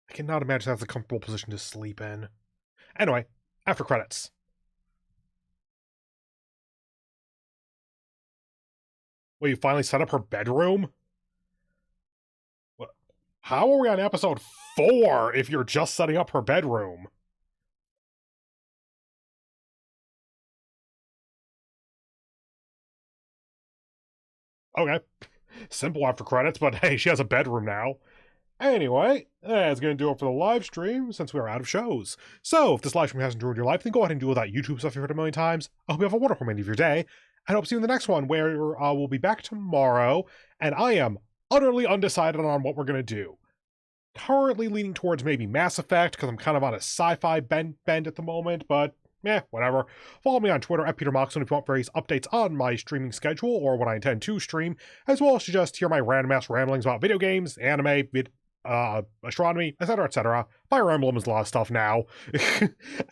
I cannot imagine that's a comfortable position to sleep in. Anyway, after credits. Wait, you finally set up her bedroom? What? How are we on episode 4 if you're just setting up her bedroom? Okay. Simple after credits, but hey, she has a bedroom now. Anyway, that's going to do it for the live stream since we are out of shows. So, if this live stream hasn't ruined your life, then go ahead and do all that YouTube stuff you've heard a million times. I hope you have a wonderful remainder of your day, and I hope to see you in the next one, where we'll be back tomorrow, and I am utterly undecided on what we're going to do. Currently leaning towards maybe Mass Effect, because I'm kind of on a sci-fi bend at the moment, but whatever. Follow me on Twitter at Peter Moxilin if you want various updates on my streaming schedule or what I intend to stream, as well as to just hear my random-ass ramblings about video games, anime, astronomy, etc., etc. Fire Emblem is a lot of stuff now.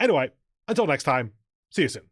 Anyway, until next time, see you soon.